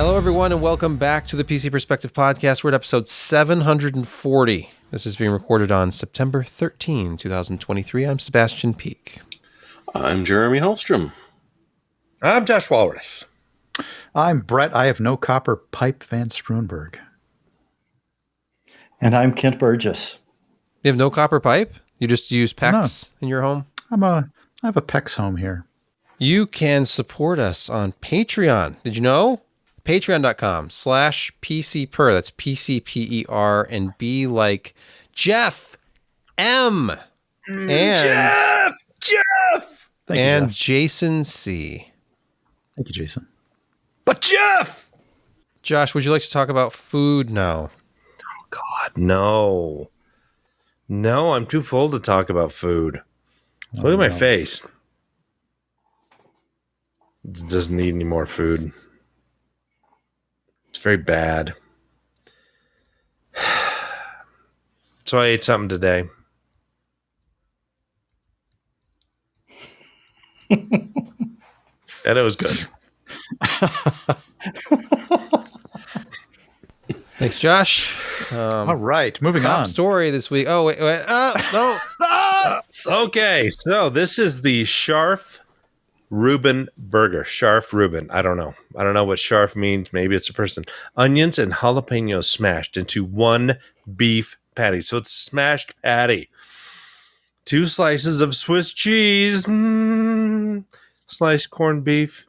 Hello, everyone, and welcome back to the PC Perspective Podcast. We're at episode 740. This is being recorded on September 13, 2023. I'm Sebastian Peak. I'm Jeremy Hellstrom. I'm Josh Walworth. I'm Brett. I have no copper pipe Van Sproonberg. And I'm Kent Burgess. You have no copper pipe? You just use PEX in your home? I have a PEX home here. You can support us on Patreon. Did you know? Patreon.com/PCPer. That's PCPer, and be like Jeff M. And Jeff! Thank you, and Jeff. Jason C. Thank you, Jason. But Jeff! Josh, would you like to talk about food now? Oh, God, no. No, I'm too full to talk about food. Look at my face. It doesn't need any more food. It's very bad. So I ate something today. And it was good. Thanks, Josh. All right, moving Top on. story this week. Oh, wait. No. Okay, so this is the Scharf Reuben burger. Scharf Reuben. I don't know. I don't know what Scharf means. Maybe it's a person. Onions and jalapenos smashed into one beef patty. So it's a smashed patty. 2 slices of Swiss cheese. Sliced corned beef.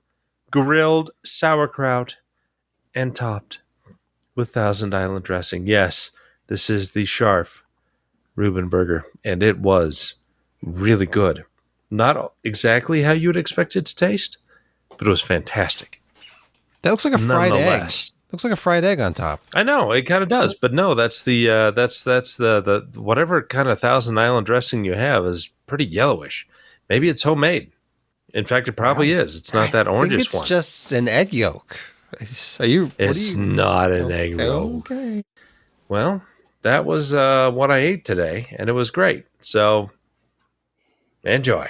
Grilled sauerkraut. And topped with Thousand Island dressing. Yes, this is the Scharf Reuben burger. And it was really good. Not exactly how you would expect it to taste, but it was fantastic. That looks like a fried egg. Nonetheless. Looks like a fried egg on top. I know it kind of does, but no, that's the whatever kind of Thousand Island dressing you have is pretty yellowish. Maybe it's homemade. In fact, it probably is. It's not that I think orangish it's one. just an egg yolk. Are you? It's not an egg yolk. Okay. Well, that was what I ate today, and it was great. So enjoy.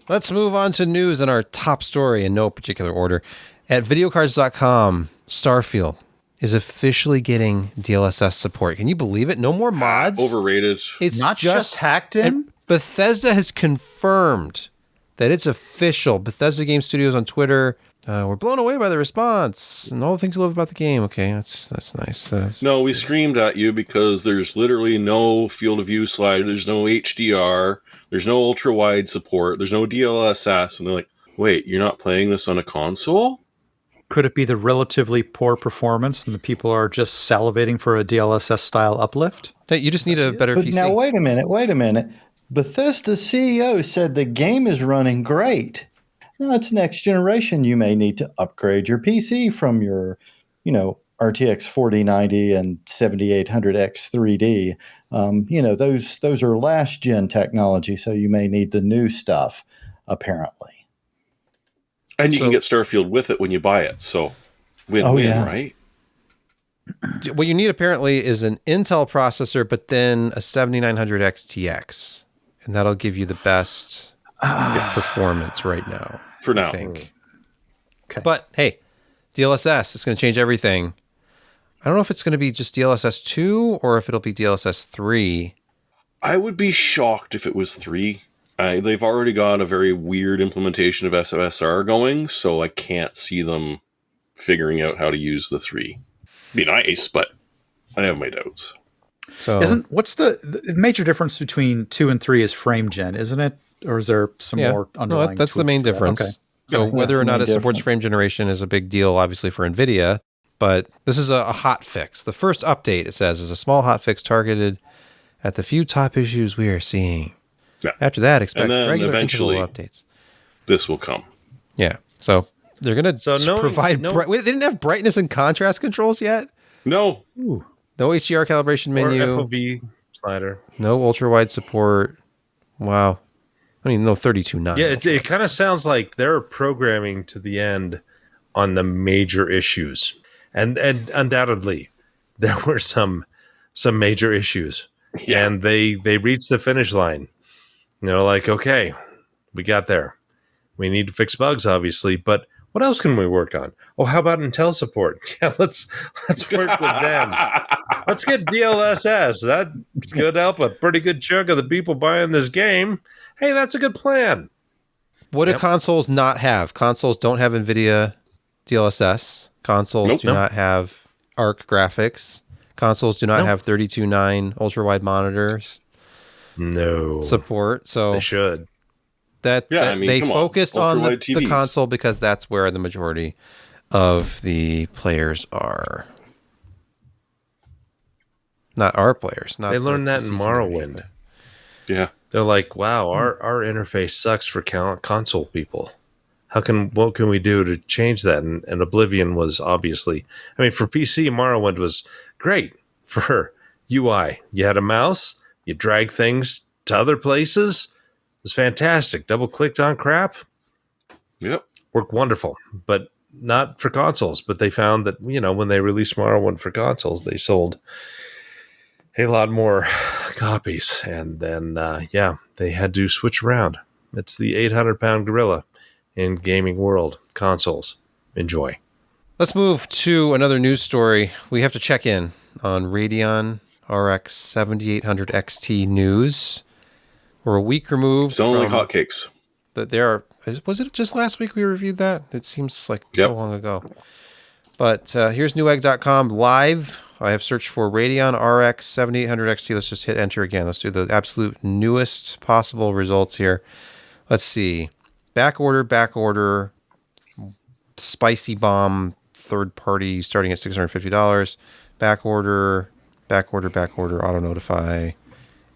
Let's move on to news in our top story in no particular order. At videocards.com, Starfield is officially getting DLSS support. Can you believe it? No more mods. Overrated. It's Not just hacked in. and Bethesda has confirmed that it's official. Bethesda Game Studios on Twitter. We're blown away by the response and all the things you love about the game. Okay, that's nice. No, we screamed at you because there's literally no field of view slide. There's no HDR. There's no ultra wide support. There's no DLSS. And they're like, wait, you're not playing this on a console? Could it be the relatively poor performance and the people are just salivating for a DLSS style uplift? Hey, you just need a better But PC. now, wait a minute. Bethesda's CEO said the game is running great. Now, it's next generation. You may need to upgrade your PC from your, RTX 4090 and 7800X 3D. Those are last gen technology, so you may need the new stuff, apparently. And you can get Starfield with it when you buy it. So win-win, right? What you need apparently is an Intel processor, but then a 7900X TX. And that'll give you the best performance right now. For now. I think. Okay. But hey, DLSS is going to change everything. I don't know if it's going to be just DLSS 2 or if it'll be DLSS 3. I would be shocked if it was 3. They've already got a very weird implementation of SOSR going, so I can't see them figuring out how to use the 3. Be nice, but I have my doubts. So What's the major difference between 2 and 3 is frame gen, isn't it? Or is there some more underlying? No, that's the tweaks main to that? difference. Okay. So That's whether or the not main it supports difference. frame generation is a big deal, obviously, for NVIDIA. But this is a hot fix. The first update, it says, is a small hot fix targeted at the few top issues we are seeing. Yeah. After that, expect And then regular eventually- interval updates. This will come. Yeah. So they're going to provide... Wait, they didn't have brightness and contrast controls yet? No. No HDR calibration menu. Or FOV slider. No ultra-wide support. Wow. I mean, no 32.9. Yeah, it kind of sounds like they're programming to the end on the major issues. And undoubtedly, there were some major issues. Yeah. And they reached the finish line. Like, okay, we got there. We need to fix bugs, obviously. But What else can we work on? Oh, how about Intel support? Yeah, let's work with them. Let's get DLSS. That could help a pretty good chunk of the people buying this game. Hey, that's a good plan. What do consoles not have? Consoles don't have NVIDIA DLSS. Consoles do not have ARC graphics. Consoles do not have 32.9 ultra-wide monitors. No. Support. So they should. They focused on the console because that's where the majority of the players are. Not our players. Not they learned that in Morrowind. Yeah. They're like, wow, our interface sucks for console people. What can we do to change that? And Oblivion was obviously, I mean, for PC, Morrowind was great for UI. You had a mouse, you drag things to other places. It was fantastic. Double clicked on crap. Yep. Worked wonderful, but not for consoles. But they found that, when they released Morrowind for consoles, they sold a lot more copies. And then, they had to switch around. It's the 800-pound gorilla in gaming world. Consoles. Enjoy. Let's move to another news story. We have to check in on Radeon RX 7800 XT news. We're a week removed. Selling like hotcakes. Was it just last week we reviewed that? It seems like so long ago. But here's newegg.com live. I have searched for Radeon RX 7800 XT. Let's just hit enter again. Let's do the absolute newest possible results here. Let's see. Back order. Spicy bomb, third party starting at $650. Back order, auto notify.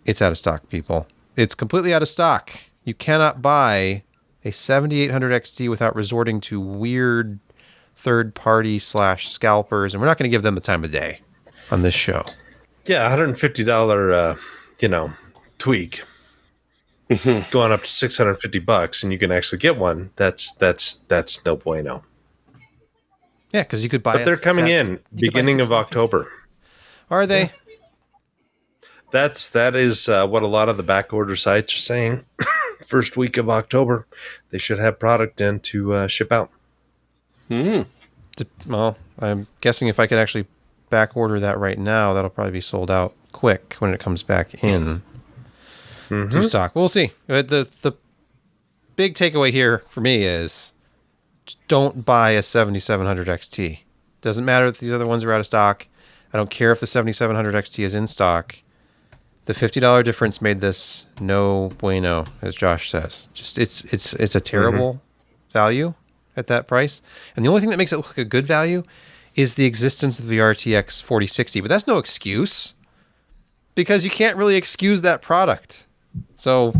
It's out of stock, people. It's completely out of stock. You cannot buy a 7800 XT without resorting to weird third party / scalpers, and we're not going to give them the time of day on this show. Yeah, $150, tweak. Going up to $650, and you can actually get one. That's no bueno. Yeah, because you could buy. But they're coming in beginning of October. Are they? Yeah. That is what a lot of the back order sites are saying. First week of October, they should have product in to ship out. Well, I'm guessing if I could actually back order that right now, that'll probably be sold out quick when it comes back in. To stock. We'll see. The big takeaway here for me is don't buy a 7700 XT. Doesn't matter if these other ones are out of stock. I don't care if the 7700 XT is in stock. The $50 difference made this no bueno, as Josh says. Just it's a terrible value at that price. And the only thing that makes it look like a good value is the existence of the RTX 4060. But that's no excuse, because you can't really excuse that product. So,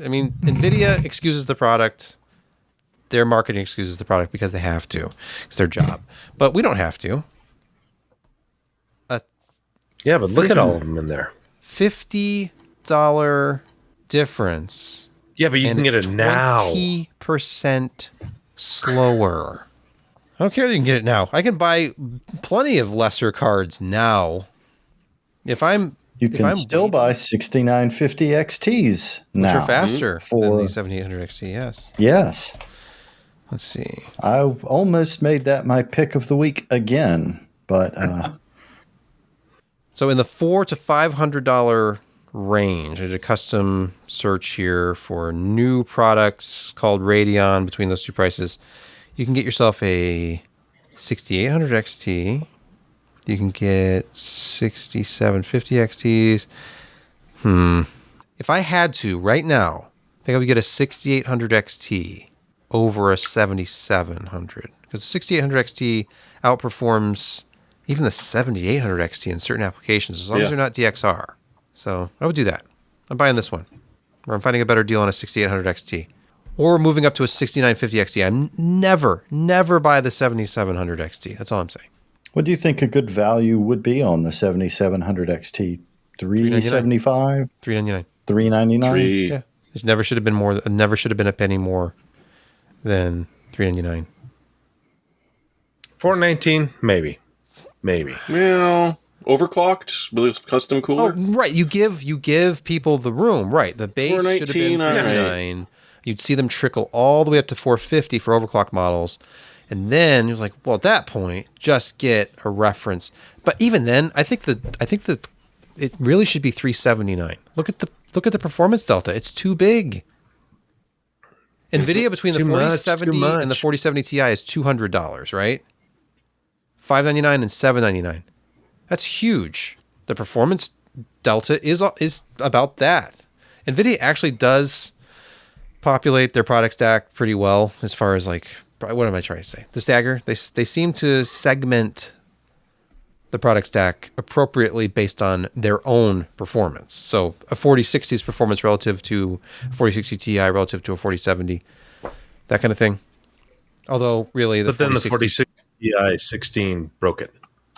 I mean, NVIDIA excuses the product. Their marketing excuses the product because they have to. It's their job. But we don't have to. Yeah, but look at all of them in there. $50 difference. Yeah, but you can get it now. 20% slower. I don't care that you can get it now. I can buy plenty of lesser cards now. You can still buy 6950 XTs now. Which are faster than the 7800 XT, yes. Yes. Let's see. I almost made that my pick of the week again, but... So in the $400 to $500 range, I did a custom search here for new products called Radeon between those two prices. You can get yourself a 6800 XT. You can get 6750 XTs. If I had to right now, I think I would get a 6800 XT over a 7700. Because the 6800 XT outperforms even the 7800 XT in certain applications, as long as they're not DXR. So I would do that. I'm buying this one. Or I'm finding a better deal on a 6800 XT. Or moving up to a 6950 XT. I'm never buy the 7700 XT. That's all I'm saying. What do you think a good value would be on the 7700 XT? $375? $399. $399? Yeah. It never should have been more. Never should have been a penny more than $399. $419, maybe. Well, overclocked with custom cooler. Oh, right. You give people the room. Right. The base should have been $399. You'd see them trickle all the way up to 450 for overclock models. And then it was like, well, at that point, just get a reference. But even then, I think it really should be 379. Look at the performance delta. It's too big. NVIDIA between the 4070 and the 4070 Ti is $200, right? $599 and $799. That's huge. The performance delta is about that. NVIDIA actually does populate their product stack pretty well as far as like, what am I trying to say? The stagger. They seem to segment the product stack appropriately based on their own performance. So a 4060's performance relative to a 4060 Ti relative to a 4070, that kind of thing. Although really, the 4060 Ti 16 broke it.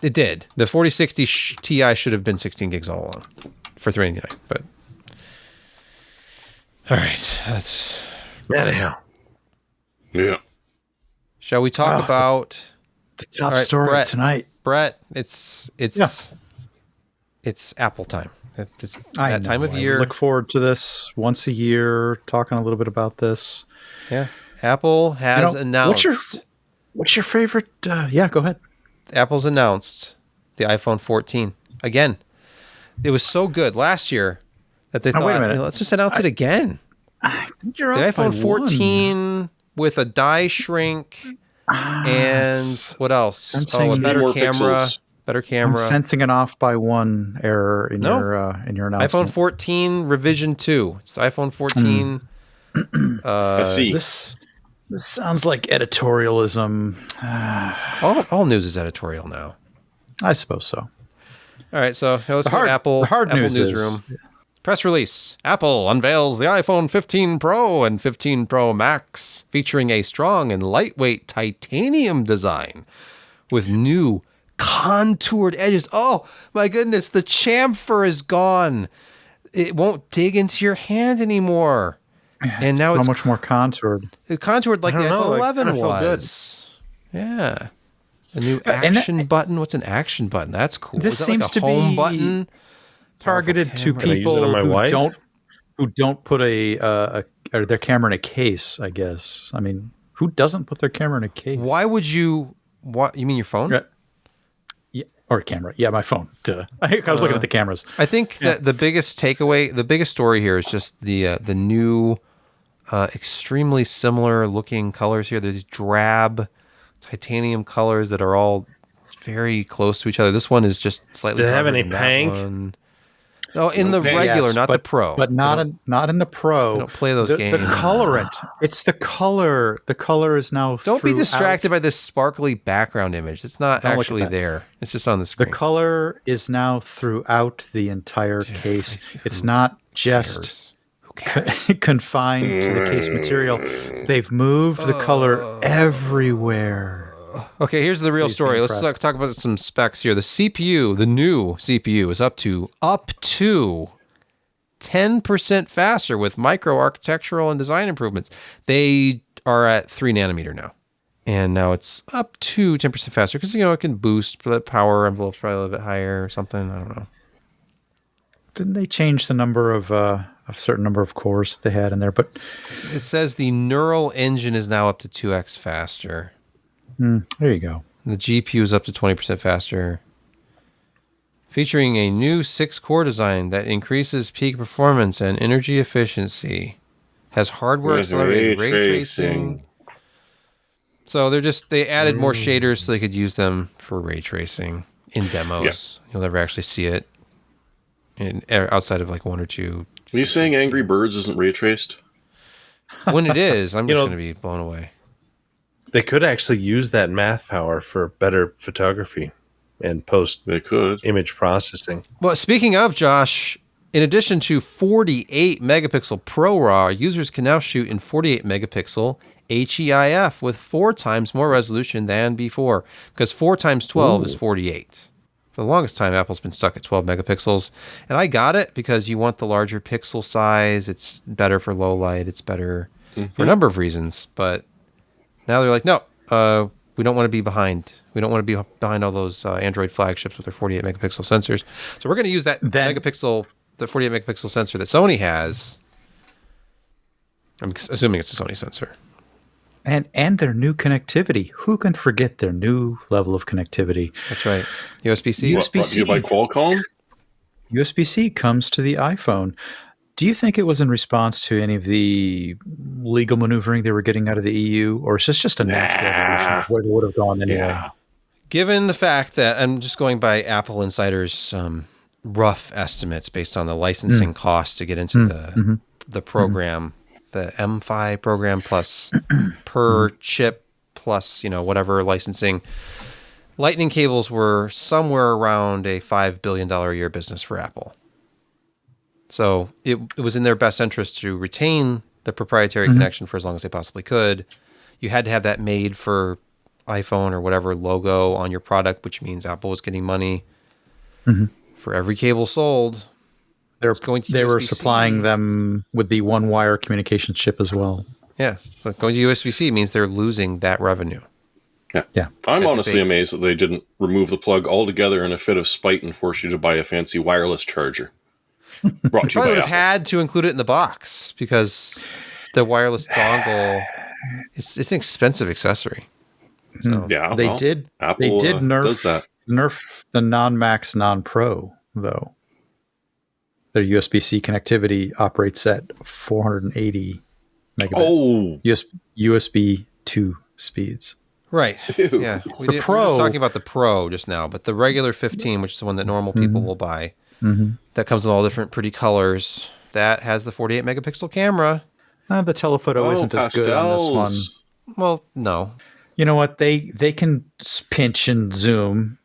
It did. The 4060 Ti should have been 16 gigs all along for $399. But all right, that's anyhow. Yeah. Shall we talk about the top story Brett, tonight? Brett, it's Apple time. It's that time of year. I look forward to this once a year, talking a little bit about this. Yeah. Apple has announced. What's your favorite? Yeah, go ahead. Apple's announced the iPhone 14 again. It was so good last year that they thought, wait a minute. Let's just announce it again. I think you're The off by iPhone 14 one. with a die shrink and what else? Sensing A better more camera. pixels. Better camera. I'm sensing an off by one error in your announcement. iPhone 14 revision 2. It's iPhone 14. I see. This sounds like editorialism. All news is editorial now. I suppose so. All right, so let's go to Apple. The hard Apple news newsroom. Press release. Apple unveils the iPhone 15 Pro and 15 Pro Max, featuring a strong and lightweight titanium design with new contoured edges. Oh my goodness, the chamfer is gone. It won't dig into your hand anymore. And now it's much more contoured. contoured like the I don't know, iPhone like, 11 kinda felt good. was. Yeah. A new and action button. What's an action button? That's cool. This Is that seems like a to home be button targeted to camera. Can I use it people on my wife? who don't put or their camera in a case. I guess. I mean, who doesn't put their camera in a case? Why would you? What you mean your phone? Yeah, or a camera. Yeah, my phone. Duh. I was looking at the cameras. I think that the biggest takeaway, the biggest story here is just the new, extremely similar looking colors here. There's drab titanium colors that are all very close to each other. This one is just slightly. Do they have darker any than that pink? one. No, in the pink. regular, Yes, not the Pro. but not in the Pro. they don't play those the games. colorant. It's the color. The color is now. Don't be throughout. distracted by this sparkly background image. It's not Don't look at actually that. there. It's just on the The screen. color is now throughout the entire case. It's not just Who cares? confined to the case material. They've moved the color everywhere. Okay, here's the real Please be story. Let's impressed. talk about some specs here. The CPU, the new CPU, is up to 10% faster with micro architectural and design improvements. They are at 3 nanometer now. And now it's up to 10% faster because, it can boost the power envelopes probably a little bit higher or something. I don't know. Didn't they change the number of a certain number of cores that they had in there? But It says the neural engine is now up to 2x faster. there you go. The GPU is up to 20% faster. Featuring a new 6-core design that increases peak performance and energy efficiency. Has hardware With accelerated ray ray tracing. tracing. So they added more shaders so they could use them for ray tracing in demos. You'll never actually see it outside of like one or two. Are you saying Angry Birds isn't ray traced? When it is, I'm You just know- going to be blown away. They could actually use that math power for better photography and post They could. image processing. Well, speaking of, Josh, in addition to 48 megapixel Pro RAW, users can now shoot in 48 megapixel HEIF with 4 times more resolution than before, because 4 times 12 is 48. For the longest time, Apple's been stuck at 12 megapixels, and I got it because you want the larger pixel size. It's better for low light. It's better for a number of reasons, but now they're like, no, we don't want to be behind. We don't want to be behind all those Android flagships with their 48 megapixel sensors. So we're going to use the 48 megapixel sensor that Sony has. I'm assuming it's a Sony sensor. And their new connectivity. Who can forget their new level of connectivity? That's right. USB-C. What, brought to you by Qualcomm? USB-C comes to the iPhone. Do you think it was in response to any of the legal maneuvering they were getting out of the EU, or is this just a natural evolution of where they would have gone anyway? Yeah. Given the fact that I'm just going by Apple Insider's rough estimates based on the licensing cost to get into the program, the M5 program plus per chip plus, whatever licensing, Lightning cables were somewhere around a $5 billion a year business for Apple. So it was in their best interest to retain the proprietary connection for as long as they possibly could. You had to have that made for iPhone or whatever logo on your product, which means Apple was getting money for every cable sold. They were USB-C. supplying them with the one-wire communication chip as well. Yeah, so going to USB-C means they're losing that revenue. Yeah. I'm honestly amazed that they didn't remove the plug altogether in a fit of spite and force you to buy a fancy wireless charger. Brought to you Probably by would have Apple. had to include it in the box because the wireless dongle, it's an expensive accessory. So Yeah, They well, did Apple does that. nerf the non-max, non-pro, though. Their USB-C connectivity operates at 480 megabit. Oh, USB 2 speeds. right. Yeah. We were Pro- just talking about the Pro just now, but the regular 15, which is the one that normal people will buy, that comes in all different pretty colors, that has the 48 megapixel camera. The telephoto isn't as good on this one. pastels. Well, no. You know what? They can pinch and zoom.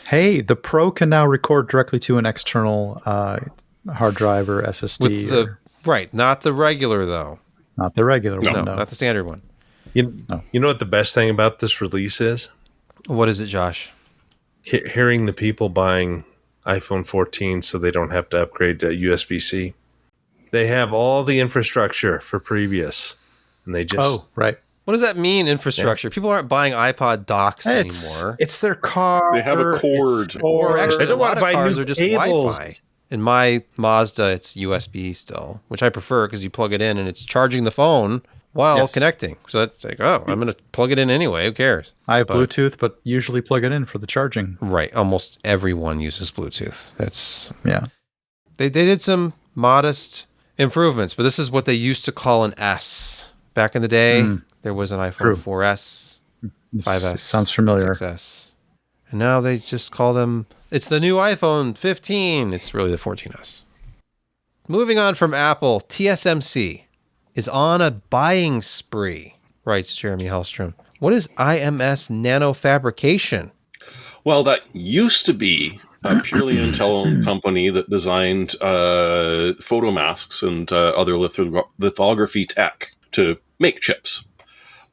Hey, the Pro can now record directly to an external hard drive or SSD. With the right, not the regular though. Not the regular one. No, No. not the standard one. You know what the best thing about this release is? What is it, Josh? Hearing the people buying iPhone 14 so they don't have to upgrade to USB-C. They have all the infrastructure for previous, and they just right. What does that mean, infrastructure? People aren't buying iPod docks anymore. It's their car. They have a cord. Or actually, I don't a lot wanna of buy cars new are just cables. Wi-Fi. In my Mazda, it's USB still, which I prefer because you plug it in and it's charging the phone while connecting. So that's like, oh, I'm going to plug it in anyway. Who cares? I have Bluetooth, but usually plug it in for the charging. Right. Almost everyone uses Bluetooth. That's Yeah. They did some modest improvements, but this is what they used to call an S. Back in the day, there was an iPhone 4S, 5S, Sounds familiar. 6S. And now they just call them, it's the new iPhone 15. It's really the 14S. Moving on from Apple, TSMC is on a buying spree, writes Jeremy Hellstrom. What is IMS nanofabrication? Well, that used to be a purely Intel-owned company that designed photo masks and other lithography tech to make chips.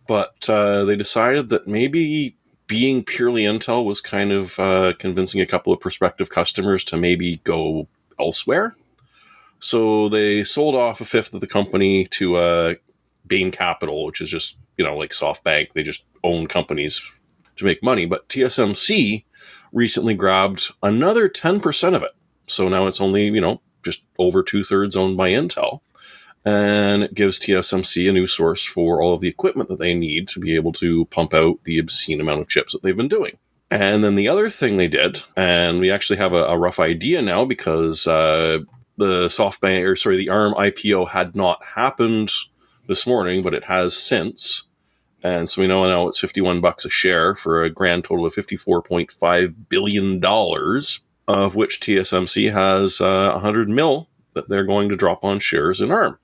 But they decided that maybe being purely Intel was kind of convincing a couple of prospective customers to maybe go elsewhere. So they sold off a fifth of the company to Bain Capital, which is just, like SoftBank. They just own companies to make money. But TSMC recently grabbed another 10% of it. So now it's only, just over 2/3 owned by Intel. And it gives TSMC a new source for all of the equipment that they need to be able to pump out the obscene amount of chips that they've been doing. And then the other thing they did, and we actually have a rough idea now because the Arm IPO had not happened this morning, but it has since. And so we know now it's $51 a share for a grand total of $54.5 billion, of which TSMC has 100 mil that they're going to drop on shares in ARM.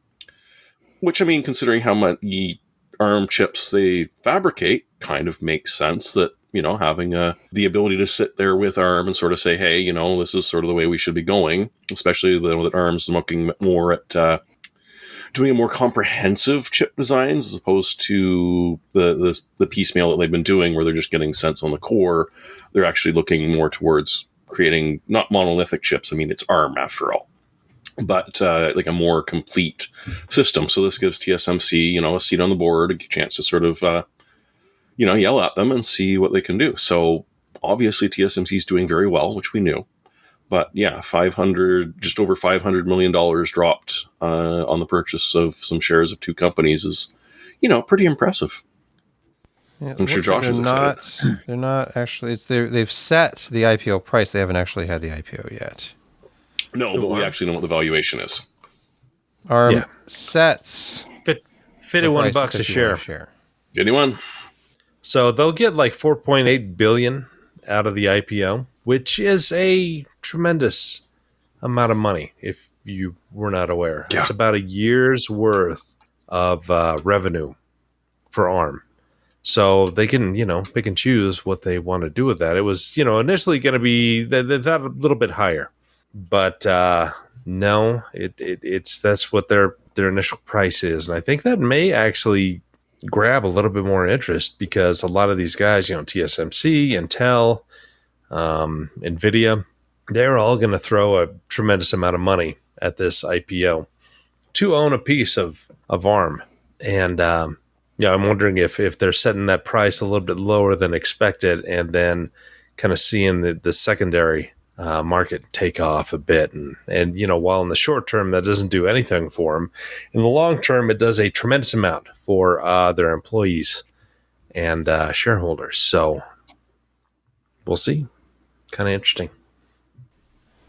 Which, I mean, considering how many ARM chips they fabricate, kind of makes sense that, having the ability to sit there with ARM and sort of say, hey, this is sort of the way we should be going, especially that ARM's looking more at doing a more comprehensive chip designs as opposed to the piecemeal that they've been doing where they're just getting cents on the core. They're actually looking more towards creating not monolithic chips. I mean, it's ARM after all. But like a more complete system. So this gives TSMC, a seat on the board, a chance to sort of, yell at them and see what they can do. So obviously TSMC is doing very well, which we knew. But yeah, just over $500 million dropped on the purchase of some shares of two companies is, pretty impressive. Yeah, I'm sure looks like Josh is excited. they're not actually. They've set the IPO price. They haven't actually had the IPO yet. No, but we actually know what the valuation is. ARM sets the $51 price a at share. Anyone? So they'll get like 4.8 billion out of the IPO, which is a tremendous amount of money if you were not aware. Yeah. It's about a year's worth of revenue for ARM. So they can, pick and choose what they want to do with that. It was, initially going to be that a little bit higher, but no, that's what their initial price is, and I think that may actually grab a little bit more interest because a lot of these guys, TSMC, Intel, NVIDIA, they're all going to throw a tremendous amount of money at this IPO to own a piece of ARM, and I'm wondering if they're setting that price a little bit lower than expected, and then kind of seeing the secondary market take off a bit. And while in the short term that doesn't do anything for them, in the long term it does a tremendous amount for their employees and shareholders. So we'll see. Kind of interesting.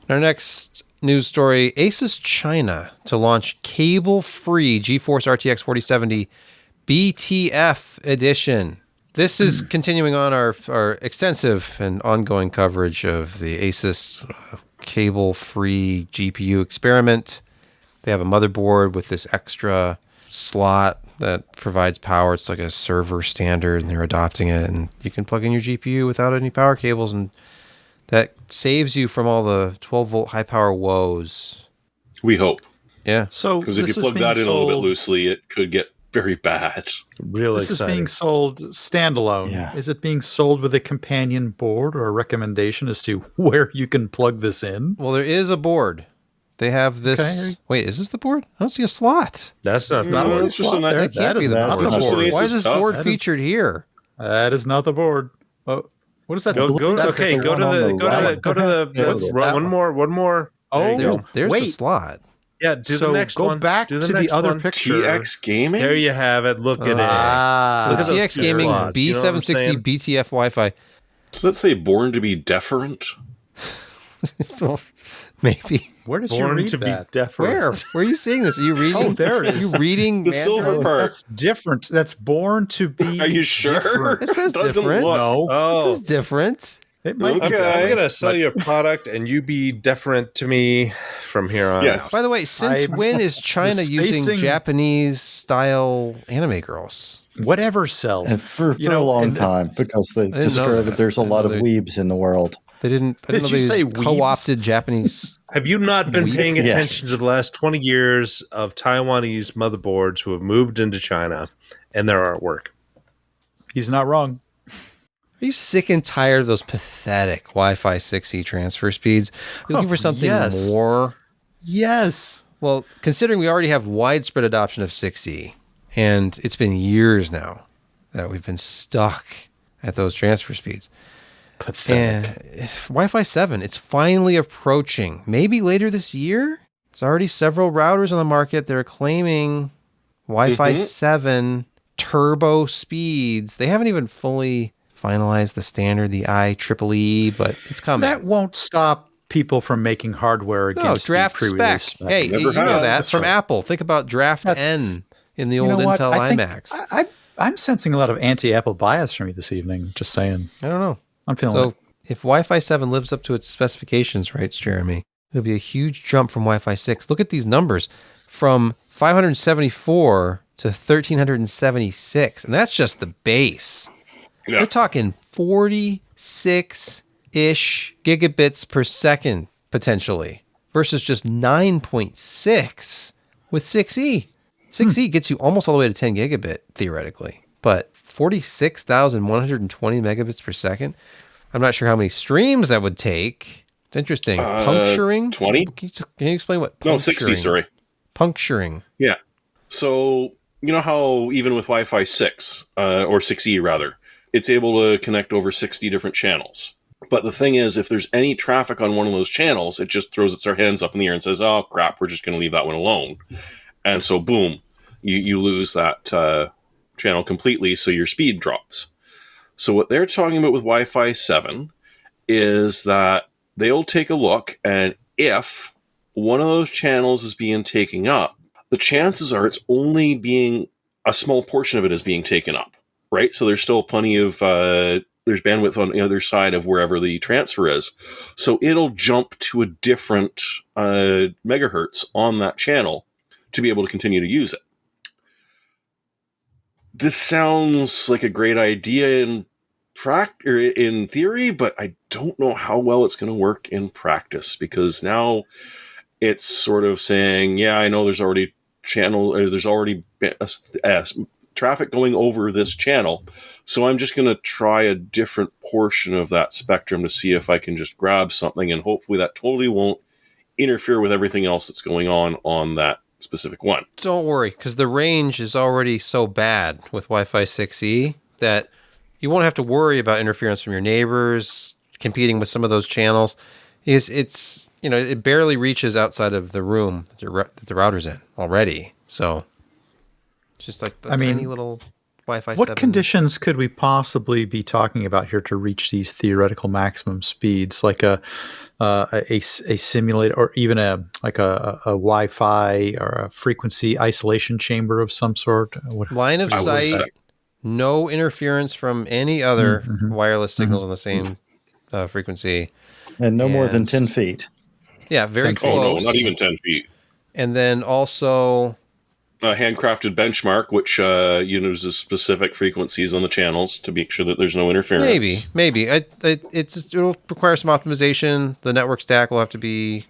Our next news story: ASUS China to launch cable-free GeForce RTX 4070 BTF edition. This is continuing on our extensive and ongoing coverage of the ASUS cable-free GPU experiment. They have a motherboard with this extra slot that provides power. It's like a server standard, and they're adopting it. And you can plug in your GPU without any power cables, and that saves you from all the 12-volt high-power woes. We hope. Yeah. So Because if you plug that in a little bit loosely, it could get very bad. Really This exciting. is being sold standalone. Yeah. Is it being sold with a companion board or a recommendation as to where you can plug this in? Well, there is a board. They have this. Okay. Wait, is this the board? I don't see a slot. That's not not the a board. It's just slot a there. That can't be the that's board. not the board. Why is this Stuff. board That is- featured here? That is not the board. Oh, what is that? Go That's okay, the go one to on the the go to the right. go to the Yeah, what's that one more. Oh, There you There's, go. there's the wait. slot. Yeah, do so the next go one. back Do to the next other one. picture. TX Gaming? There you have it. Look at it. Ah, Look at those TX two Gaming slots, you know what I'm B760 saying? BTF Wi-Fi. Does that say born to be deferent? Well, maybe. Where did you Born read to that? be deferent. Where? Where are you seeing this? Are you reading? Oh, there it Are is. you reading The Mandarin? silver part. That's different. That's born to be. Are you sure? different. It says Doesn't different. look. No, This Oh, is different. it might be. Okay. I'm different, gonna sell but you a product, and you be deferent to me from here on Yes. out. By the way, since I'm- when is China using spacing- Japanese style anime girls? whatever sells. And for You know, a long and- time because they didn't know discovered that. that there's a I didn't lot know of they- weebs in the world. They didn't. I didn't Did know you they say weebs? co-opted Japanese. Have you not been paying Yes. attention to the last 20 years of Taiwanese motherboards who have moved into China and their artwork? He's not wrong. Are you sick and tired of those pathetic Wi-Fi 6E transfer speeds? You're looking Oh, for something yes. more. Yes. Well, considering we already have widespread adoption of 6E, and it's been years now that we've been stuck at those transfer speeds. Pathetic. And Wi-Fi 7, it's finally approaching. Maybe later this year? There's already several routers on the market that are claiming Wi-Fi 7 turbo speeds. They haven't even fully finalized the standard, the IEEE, but it's coming. That won't stop people from making hardware No, against draft the spec. pre-release spec. Hey, Never you know has. that That's from right. Apple. Think about draft N in the old Intel I think iMacs. I'm sensing a lot of anti-Apple bias from you this evening. Just saying. I don't know. I'm feeling So it. if Wi-Fi 7 lives up to its specifications, writes Jeremy, it'll be a huge jump from Wi-Fi 6. Look at these numbers. From 574 to 1376. And that's just the base. Yeah. We're talking 46-ish gigabits per second, potentially, versus just 9.6 with 6E. 6E gets you almost all the way to 10 gigabit, theoretically. But 46,120 megabits per second? I'm not sure how many streams that would take. It's interesting. Puncturing? 20? Can you explain what No, puncturing? 60, sorry. Puncturing. Yeah. So, you know how even with Wi-Fi 6, or 6E rather, it's able to connect over 60 different channels. But the thing is, if there's any traffic on one of those channels, it just throws its hands up in the air and says, oh, crap, we're just going to leave that one alone. And so, boom, you lose that channel completely, so your speed drops. So what they're talking about with Wi-Fi 7 is that they'll take a look, and if one of those channels is being taken up, the chances are it's only being a small portion of it is being taken up, right? So there's still plenty of there's bandwidth on the other side of wherever the transfer is. So it'll jump to a different megahertz on that channel to be able to continue to use it. This sounds like a great idea in theory, but I don't know how well it's going to work in practice, because now it's sort of saying, yeah, I know there's already traffic going over this channel, so I'm just going to try a different portion of that spectrum to see if I can just grab something, and hopefully that totally won't interfere with everything else that's going on that specific one. Don't worry, because the range is already so bad with Wi-Fi 6E that you won't have to worry about interference from your neighbors competing with some of those channels. It's it barely reaches outside of the room that the router's in already. So it's just like a tiny little Wi-Fi 7. What conditions could we possibly be talking about here to reach these theoretical maximum speeds, like a simulator, or even a Wi-Fi or a frequency isolation chamber of some sort? Line of sight, no interference from any other wireless signals on the same frequency. And no more than 10 feet. Yeah, very close. Oh, no, not even 10 feet. And then also a handcrafted benchmark, which uses specific frequencies on the channels to make sure that there's no interference. Maybe. It'll require some optimization. The network stack will have to be,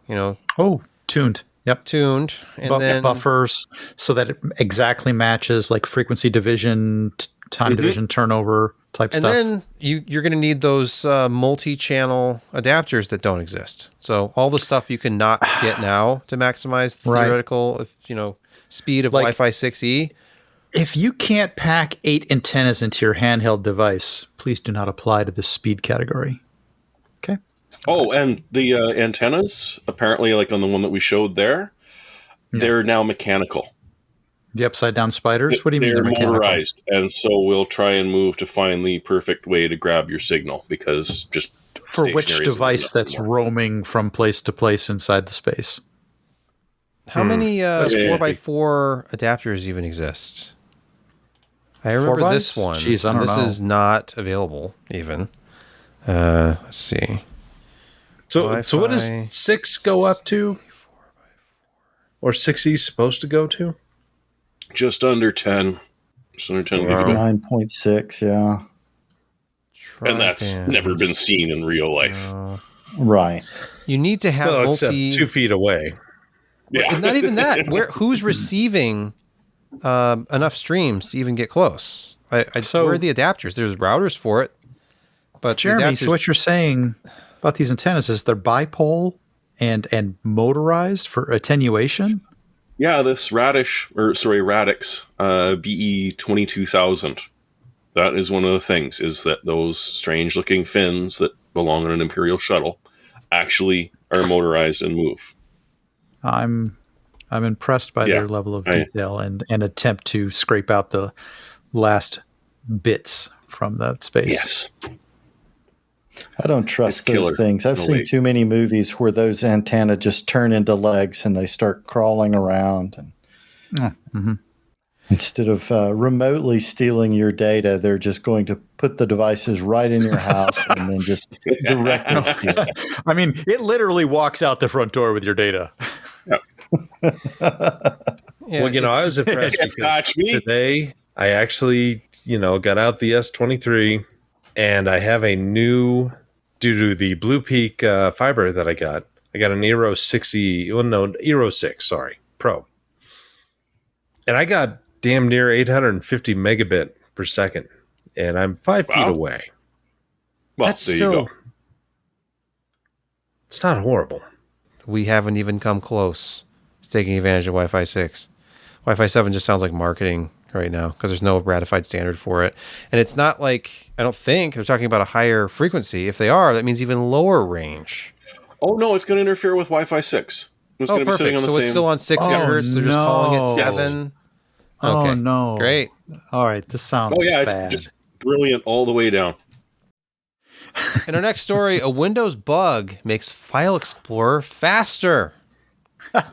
tuned. Yep. Tuned. And then buffers so that it exactly matches like frequency division, time division, turnover type stuff. And then you're going to need those multi-channel adapters that don't exist. So all the stuff you cannot get now to maximize the theoretical, speed of Wi-Fi 6E. If you can't pack 8 antennas into your handheld device, please do not apply to this speed category. Okay. Oh, and the antennas, apparently, like on the one that we showed there, they're now mechanical. The upside down spiders? What do you mean they're mechanical? motorized, and so we'll try and move to find the perfect way to grab your signal, because just for which device that's roaming from place to place inside the space? How many 4x4 adapters even exist? I remember this one. Jeez, I don't know. This is not available even. Let's see. So what does 6 go up to? Or 6E supposed to go to? Just under 10. Just under 10 gigabit. 9.6, yeah. And that's never been seen in real life. Right. You need to have except 2 feet away. Yeah. And not even that. Who's receiving enough streams to even get close? Where are the adapters? There's routers for it. But Jeremy, so what you're saying about these antennas is they're bipole and motorized for attenuation? Yeah, this Radix BE22000. That is one of the things, is that those strange looking fins that belong on an Imperial shuttle actually are motorized and move. I'm impressed by their level of detail and attempt to scrape out the last bits from that space. Yes. I don't trust those things. I've seen too many movies where those antennae just turn into legs and they start crawling around. And instead of remotely stealing your data, they're just going to put the devices right in your house and then just directly steal it. I mean, it literally walks out the front door with your data. Well, I was impressed because today I actually, got out the S23 and I have a new, due to the Blue Peak fiber that I got an Eero 6 Pro. And I got damn near 850 megabit per second. And I'm 5 feet away. Well, that's there still, you go. It's not horrible. We haven't even come close to taking advantage of Wi-Fi 6. Wi-Fi 7 just sounds like marketing right now because there's no ratified standard for it. And it's not like, I don't think they're talking about a higher frequency. If they are, that means even lower range. Oh, no, it's going to interfere with Wi-Fi 6. It's going to be sitting on the So same... it's still on 6 gigahertz. They're just calling it Yes. 7. Oh, Okay. no. Great. All right, this sounds Oh, yeah, bad. it's just brilliant all the way down. In our next story, a Windows bug makes File Explorer faster.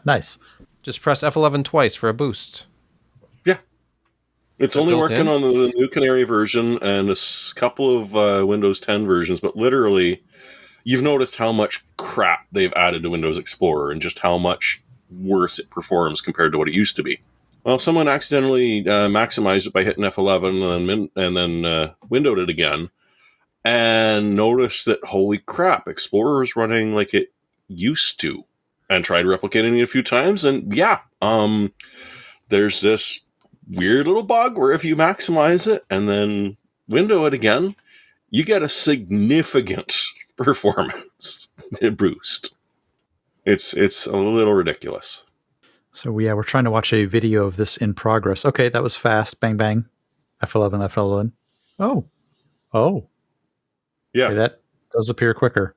Nice. Just press F11 twice for a boost. Yeah. It's that only built working in? on the new Canary version and couple of Windows 10 versions, but literally, you've noticed how much crap they've added to Windows Explorer and just how much worse it performs compared to what it used to be. Well, someone accidentally maximized it by hitting F11 and then windowed it again and noticed that, holy crap, Explorer is running like it used to, and tried replicating it a few times. And yeah, there's this weird little bug where if you maximize it and then window it again, you get a significant performance boost. It's a little ridiculous. So yeah, we're trying to watch a video of this in progress. Okay, that was fast. Bang, bang. F11, F11. Oh. Yeah, Okay, that does appear quicker.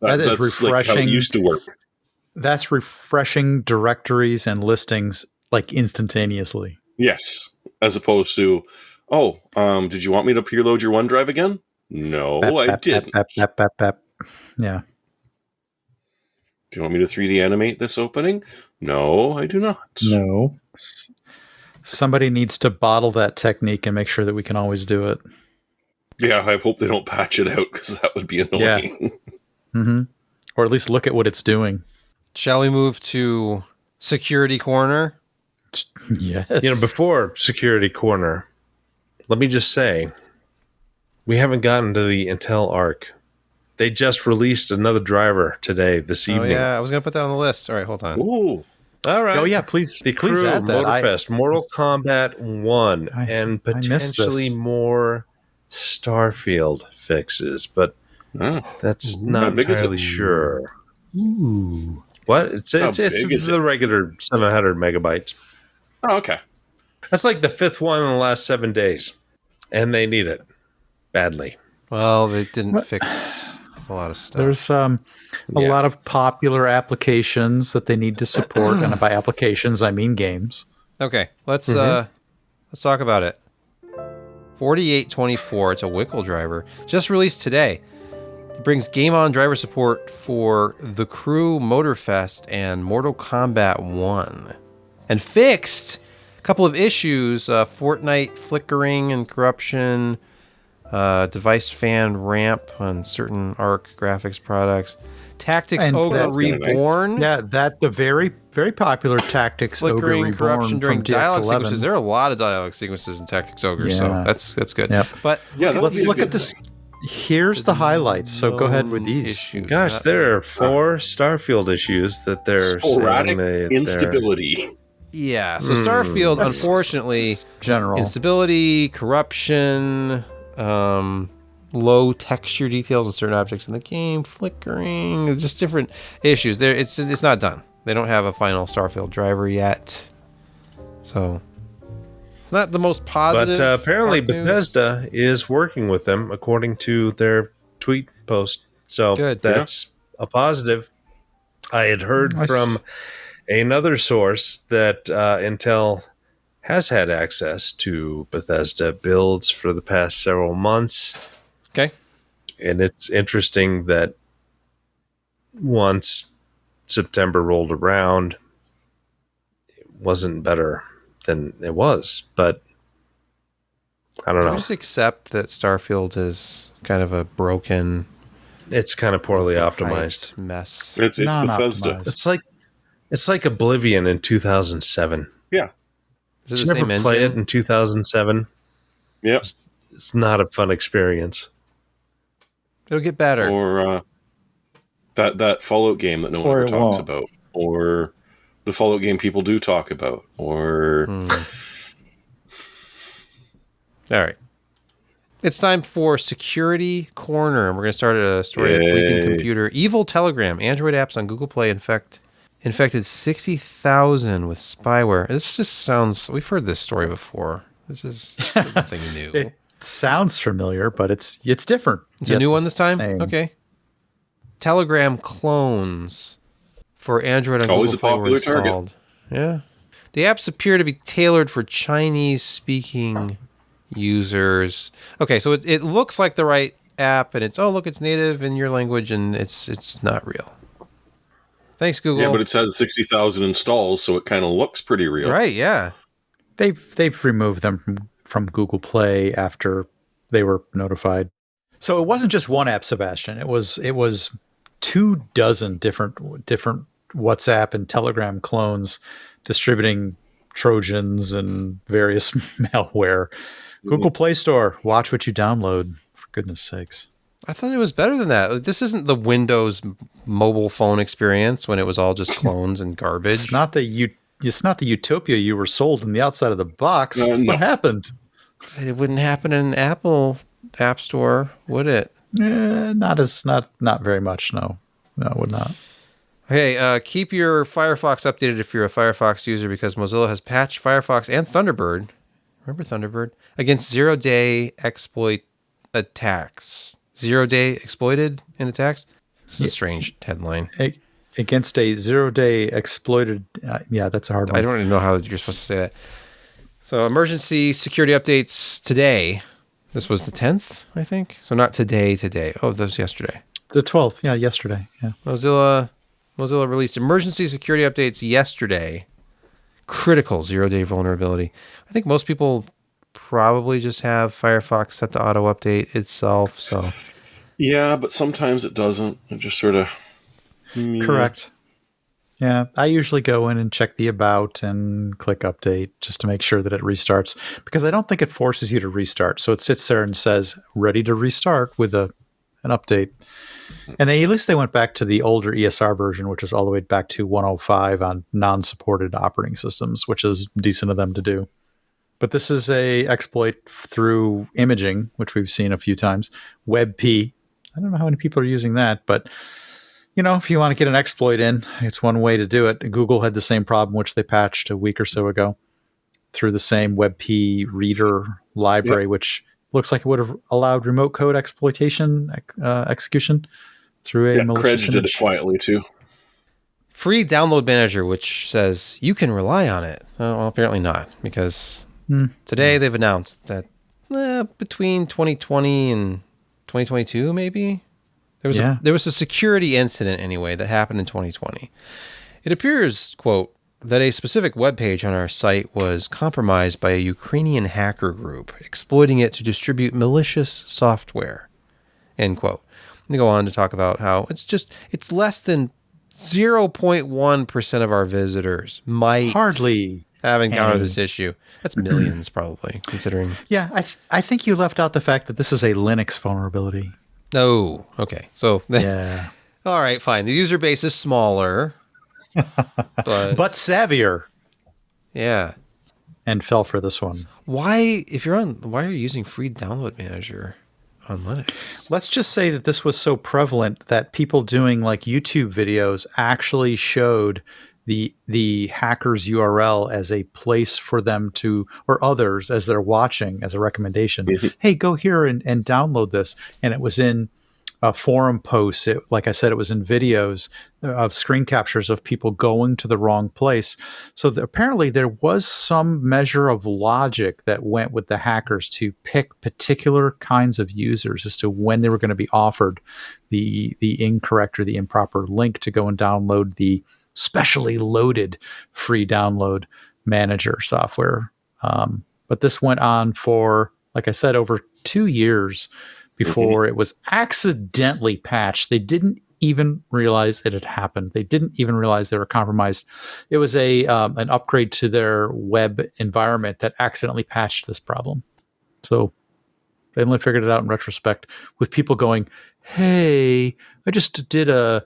That is that's refreshing. like how it used to work. That's refreshing directories and listings like instantaneously. Yes, as opposed to, did you want me to preload your OneDrive again? No, I didn't. Yeah. Do you want me to 3D animate this opening? No, I do not. No. Somebody needs to bottle that technique and make sure that we can always do it. Yeah, I hope they don't patch it out because that would be annoying. Mm-hmm. Or at least look at what it's doing. Shall we move to Security Corner? Yes. Before Security Corner, let me just say, we haven't gotten to the Intel Arc. They just released another driver this evening. Oh, yeah. I was going to put that on the list. All right, hold on. Ooh. All right. Oh, yeah, please. The please Crew add that. Motorfest, Mortal Kombat 1, and I missed potentially this. more Starfield fixes, but that's not How big is it? entirely sure. Ooh. What? It's How big is the regular 700 megabytes. Oh, okay. That's like the fifth one in the last 7 days, and they need it badly. Well, they didn't fix a lot of stuff. There's a lot of popular applications that they need to support, and by applications I mean games. Okay, let's talk about it. 4824, it's a Wickle driver, just released today. It brings Game On driver support for The Crew Motorfest and Mortal Kombat 1. And fixed a couple of issues, Fortnite flickering and corruption, device fan ramp on certain ARC graphics products, Tactics And Ogre that's kinda nice. Reborn. Yeah, the very, very popular Tactics Ogre Flickering Reborn corruption during from dialogue DX11. sequences. There are a lot of dialogue sequences in Tactics Ogre, so Yeah. that's good. Yep. But Yeah, that would Let's be a look good at this. thing. Here's the highlights. So go ahead with these. Issues. Gosh, there are 4 Starfield issues that they're Sporadic saying instability. Yeah, so Starfield, That's- unfortunately, General. instability, corruption, low texture details on certain objects in the game, flickering, just different issues. There, it's not done. They don't have a final Starfield driver yet, so not the most positive. But apparently Arc news. Bethesda is working with them, according to their tweet post. So Good. that's a positive. I had heard Nice. from another source that Intel has had access to Bethesda builds for the past several months. Okay. And it's interesting that once September rolled around, it wasn't better than it was. But I don't Can we know. just accept that Starfield is kind of a broken, It's kind of poorly optimized. hyped mess? It's Bethesda. Non-optimized. It's like Oblivion in 2007. Yeah. Is it Did the you same never play it engine? in 2007? Yep. It's not a fun experience. It'll get better. Or that Fallout game that no one Or ever it talks won't. about. Or the Fallout game people do talk about. Or All right. It's time for Security Corner. We're going to start a story of Bleeping Yay. Computer. Evil Telegram. Android apps on Google Play infected 60,000 with spyware. This just sounds... We've heard this story before. This is nothing new. It sounds familiar, but it's different. It's a new one this time? Same. Okay. Telegram clones for Android on Always Google a Play were popular target. installed. Yeah. The apps appear to be tailored for Chinese-speaking users. Okay, so it looks like the right app, and it's native in your language, and it's not real. Thanks, Google. Yeah, but it says 60,000 installs, so it kind of looks pretty real. Right, yeah. They've removed them from Google Play after they were notified. So it wasn't just one app, Sebastian. It was 24 different WhatsApp and Telegram clones distributing Trojans and various malware. Google Play Store, watch what you download, for goodness sakes. I thought it was better than that. This isn't the Windows mobile phone experience when it was all just clones and garbage. It's not the utopia you were sold in the outside of the box. No. What happened? It wouldn't happen in an Apple App Store, would it? Not very much. No, it would not. Okay, keep your Firefox updated if you're a Firefox user because Mozilla has patched Firefox and Thunderbird. Remember Thunderbird? Against zero-day exploit attacks. Zero-day exploited in attacks? This is a strange headline. Against a zero-day exploited... yeah, that's a hard one. I don't even know how you're supposed to say that. So emergency security updates today. This was the 10th, I think. So not today. Oh, that was yesterday. The 12th, yeah, yesterday. Yeah. Mozilla released emergency security updates yesterday. Critical zero-day vulnerability. I think most people probably just have Firefox set to auto-update itself. So Yeah, but sometimes it doesn't. It just sort of... Correct. Yeah, I usually go in and check the about and click update just to make sure that it restarts because I don't think it forces you to restart. So it sits there and says, ready to restart with an update. And at least they went back to the older ESR version, which is all the way back to 105 on non-supported operating systems, which is decent of them to do. But this is a exploit through imaging, which we've seen a few times. WebP. I don't know how many people are using that, but if you want to get an exploit in, it's one way to do it. Google had the same problem, which they patched a week or so ago through the same WebP reader library, which looks like it would have allowed remote code exploitation execution through a malicious Credge did it image. quietly too. free download manager, which says you can rely on it. Well, apparently not, because today they've announced that between 2020 and 2022, maybe there was a security incident anyway that happened in 2020. It appears, quote, that a specific web page on our site was compromised by a Ukrainian hacker group, exploiting it to distribute malicious software, end quote. They go on to talk about how it's less than 0.1% of our visitors might hardly have encountered this issue. That's millions, probably, considering. Yeah, I think you left out the fact that this is a Linux vulnerability. Oh, okay. So, Yeah. all right, fine. The user base is smaller, but savvier, yeah. and fell for this one. Why are you using free download manager on Linux? Let's just say that this was so prevalent that people doing like YouTube videos actually showed the hacker's URL as a place for them to, or others as they're watching, as a recommendation. Hey, go here and download this. And it was in forum posts. Like I said, it was in videos of screen captures of people going to the wrong place. So apparently there was some measure of logic that went with the hackers to pick particular kinds of users as to when they were going to be offered the incorrect or the improper link to go and download the specially loaded free download manager software. But this went on for, like I said, over 2 years before it was accidentally patched. They didn't even realize it had happened. They didn't even realize they were compromised. It was an upgrade to their web environment that accidentally patched this problem. So they only figured it out in retrospect, with people going, "Hey, I just did a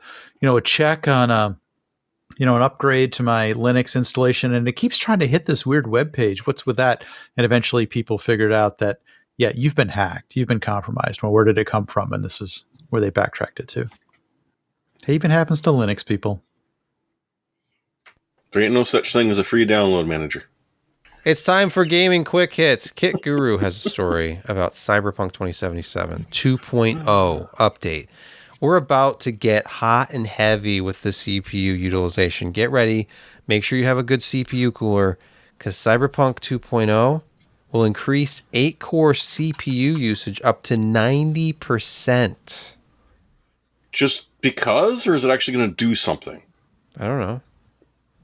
check on an upgrade to my Linux installation, and it keeps trying to hit this weird web page. What's with that?" And eventually people figured out that, yeah, you've been hacked. You've been compromised. Well, where did it come from? And this is where they backtracked it to. It even happens to Linux people. There ain't no such thing as a free download manager. It's time for gaming quick hits. Kit Guru has a story about Cyberpunk 2077 2.0 update. We're about to get hot and heavy with the CPU utilization. Get ready. Make sure you have a good CPU cooler because Cyberpunk 2.0 will increase 8-core CPU usage up to 90%. Just because, or is it actually going to do something? I don't know.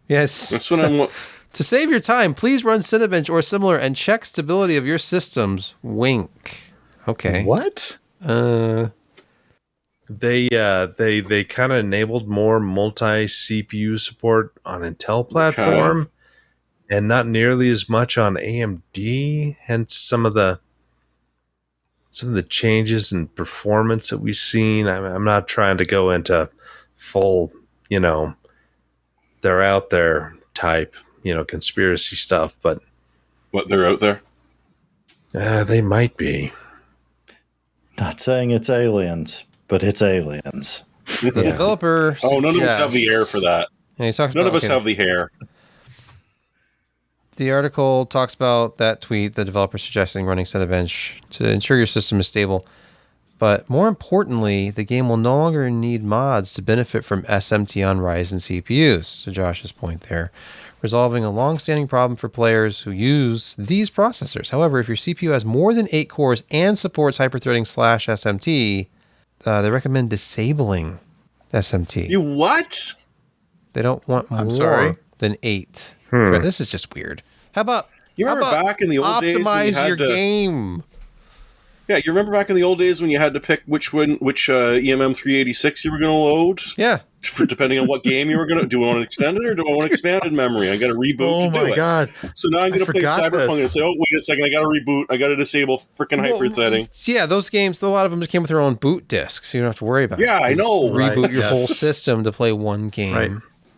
Yes. That's what I'm. To save your time, please run Cinebench or similar and check stability of your systems. Wink. Okay. What? They kind of enabled more multi CPU support on Intel platform, and not nearly as much on AMD. Hence some of the changes in performance that we've seen. I'm not trying to go into full, they're out there type, conspiracy stuff, but What, they're out there? they might be. Not saying it's aliens, but it's aliens. The developer. Oh, none of us have the air for that. Yeah, he talks None about, of us have the hair. The article talks about that tweet, the developer suggesting running Cinebench to ensure your system is stable. But more importantly, the game will no longer need mods to benefit from SMT on Ryzen CPUs, to Josh's point there, resolving a long-standing problem for players who use these processors. However, if your CPU has more than 8 cores and supports hyperthreading /SMT, they recommend disabling SMT. You what? They don't want more sorry? than 8. This is just weird. How about You remember back in the old days when you optimize had your to, game? Yeah, you remember back in the old days when you had to pick which EMM 386 you were going to load? Yeah. Depending on what game you were going to do. I want an extended or do I want expanded memory? I got to reboot to do it. God. So now I'm going to play forgot Cyberpunk this. and say, oh, wait a second, I got to reboot. I got to disable freaking hyperthreading. Yeah, those games, a lot of them just came with their own boot discs, so you don't have to worry about it. Yeah, I You just know. Reboot Right, your yes. whole system to play one game Right.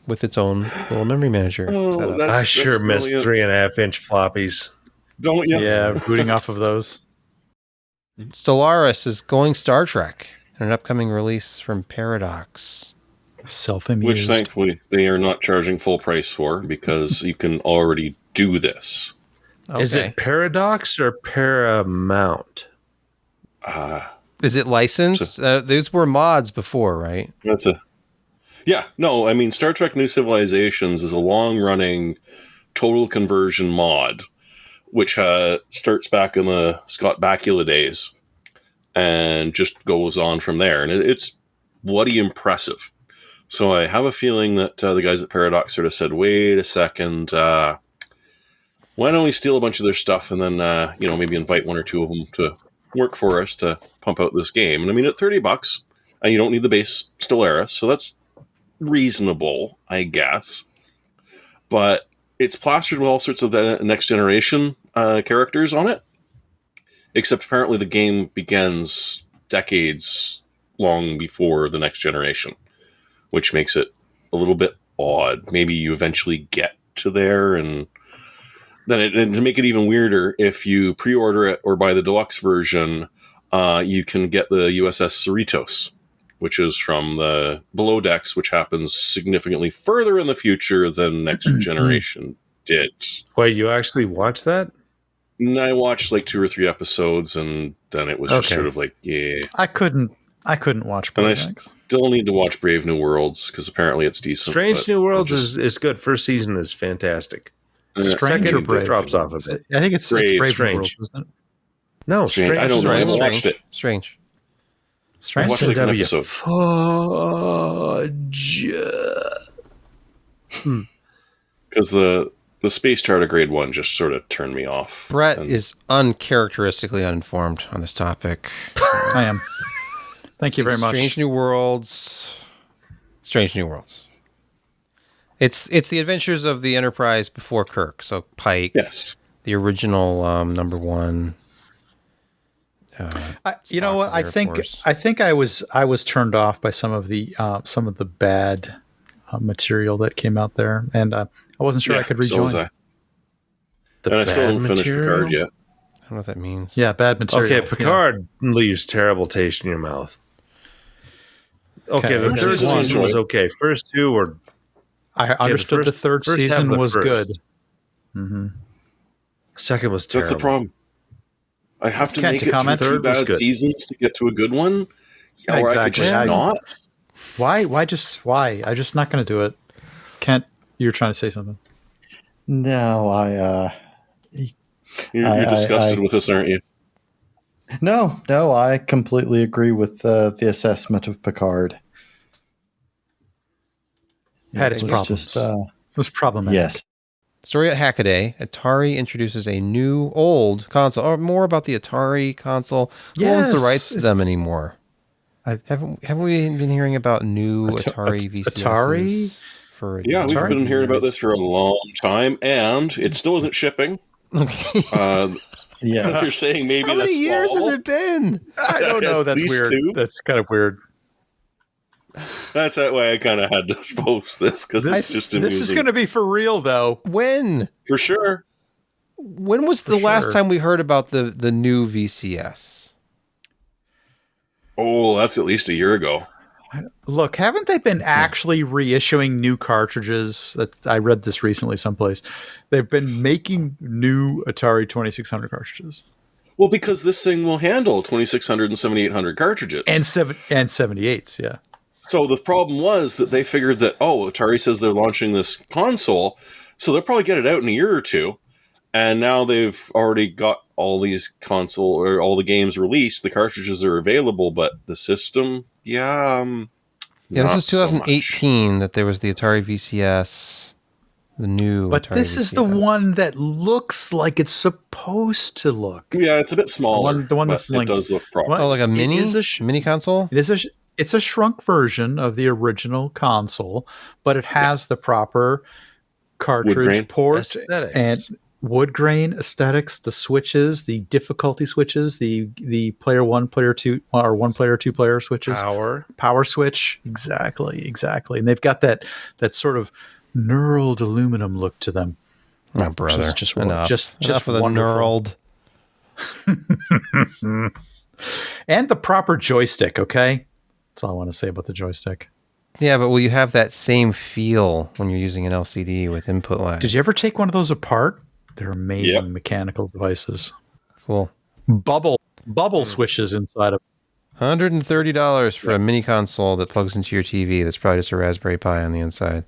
with its own little memory manager setup. that's- I sure that's miss brilliant. 3.5-inch floppies. Don't you? Yeah, booting off of those. Stellaris is going Star Trek in an upcoming release from Paradox. Self-amused. Which thankfully they are not charging full price for because you can already do this. Okay. Is it Paradox or Paramount? Is it licensed? Those were mods before, right? No, I mean Star Trek New Civilizations is a long-running total conversion mod, which starts back in the Scott Bakula days and just goes on from there, and it's bloody impressive. So I have a feeling that the guys at Paradox sort of said, "Wait a second, why don't we steal a bunch of their stuff and then maybe invite one or two of them to work for us to pump out this game?" And I mean, at $30, and you don't need the base Stellaris, so that's reasonable, I guess. But it's plastered with all sorts of the next generation characters on it. Except apparently the game begins decades long before the next generation, which makes it a little bit odd. Maybe you eventually get to there, and then and to make it even weirder, if you pre-order it or buy the deluxe version, you can get the USS Cerritos, which is from the Below Decks, which happens significantly further in the future than Next Generation did. Wait, you actually watched that? And I watched like 2 or 3 episodes, and then it was just Okay. sort of like, yeah. I couldn't watch And I Paradox. still need to watch Brave New Worlds, because apparently it's decent. Strange but New Worlds I just- is good. First season is fantastic. Strange or Second, Brave? it drops off a bit. I think it's Brave, Brave Strange. World, isn't it? No, Strange. Strange. I don't know. I Strange. haven't watched it. Strange. Strange. watched like an SNW. episode. Fudge. Because the Space Tardigrade one just sort of turned me off. Brett And is uncharacteristically uninformed on this topic. I am. Thank you very much. Strange New Worlds. It's the adventures of the Enterprise before Kirk. So Pike, Yes. the original number one. You know Spock what? is I there, of think course. I was turned off by some of the bad material that came out there, and I wasn't sure I could So rejoin. was I. The And I still bad haven't finished material? Picard yet. I don't know what that means. Yeah, bad material. Okay, Picard leaves terrible taste in your mouth. Okay, the Okay, third season season was okay. First two were I understood the third first half of season the was first. good. Mm-hmm. Second was terrible. That's the problem. I have to Kent, make to it through comment? 2 Third was bad good. seasons to get to a good one. Yeah, Or I could exactly. just not. Why? Why? I'm just not going to do it. Kent, you were trying to say something. No, You're disgusted with us, aren't you? no, I completely agree with the assessment of Picard. Had its It was problems. just, It was problematic. yes. Story at Hackaday. Atari introduces a new old console. Or more about the Atari console. Who owns the Yes, rights to it's- them anymore? Haven't we been hearing about new Atari VCSs? Atari? For Yeah, we've Atari? been hearing about this for a long time, and it still isn't shipping. Okay. Yes. They're saying maybe How many this years fall. has it been? I don't know. At That's least weird. 2? That's kind of weird. That's that way I kind of had to post this because it's just amusing. This is going to be for real, though. When? For sure. When was the For last sure. time we heard about the new VCS? Oh, that's at least a year ago. Look, haven't they been actually reissuing new cartridges? I read this recently someplace. They've been making new Atari 2600 cartridges Well, because this thing will handle 2600 and 7800 cartridges. and 78s. Yeah. So the problem was that they figured that, Atari says they're launching this console, so they'll probably get it out in a year or two. And now they've already got all these all the games released. The cartridges are available, but the system, Yeah, this not is so much. 2018 that there was the Atari VCS, the new But Atari this is the VCS. one that looks like it's supposed to look. Yeah, it's a bit smaller. The one but that's it linked. does look proper. What? Oh, like a It mini is a mini console? It's a shrunk version of the original console, but it has the proper cartridge Wood grain port aesthetics. and wood grain aesthetics, the switches, the difficulty switches, the player 1, player 2, or 1 player, 2 player switches. Power switch. Exactly. And they've got that sort of knurled aluminum look to them. Oh, brother. Enough Enough of the wonderful. knurled. And the proper joystick, okay? That's all I want to say about the joystick. Yeah, but will you have that same feel when you're using an LCD with input lag? Did you ever take one of those apart? They're amazing Yep. mechanical devices. Cool. Bubble switches inside of $130 for a mini console that plugs into your TV. That's probably just a Raspberry Pi on the inside.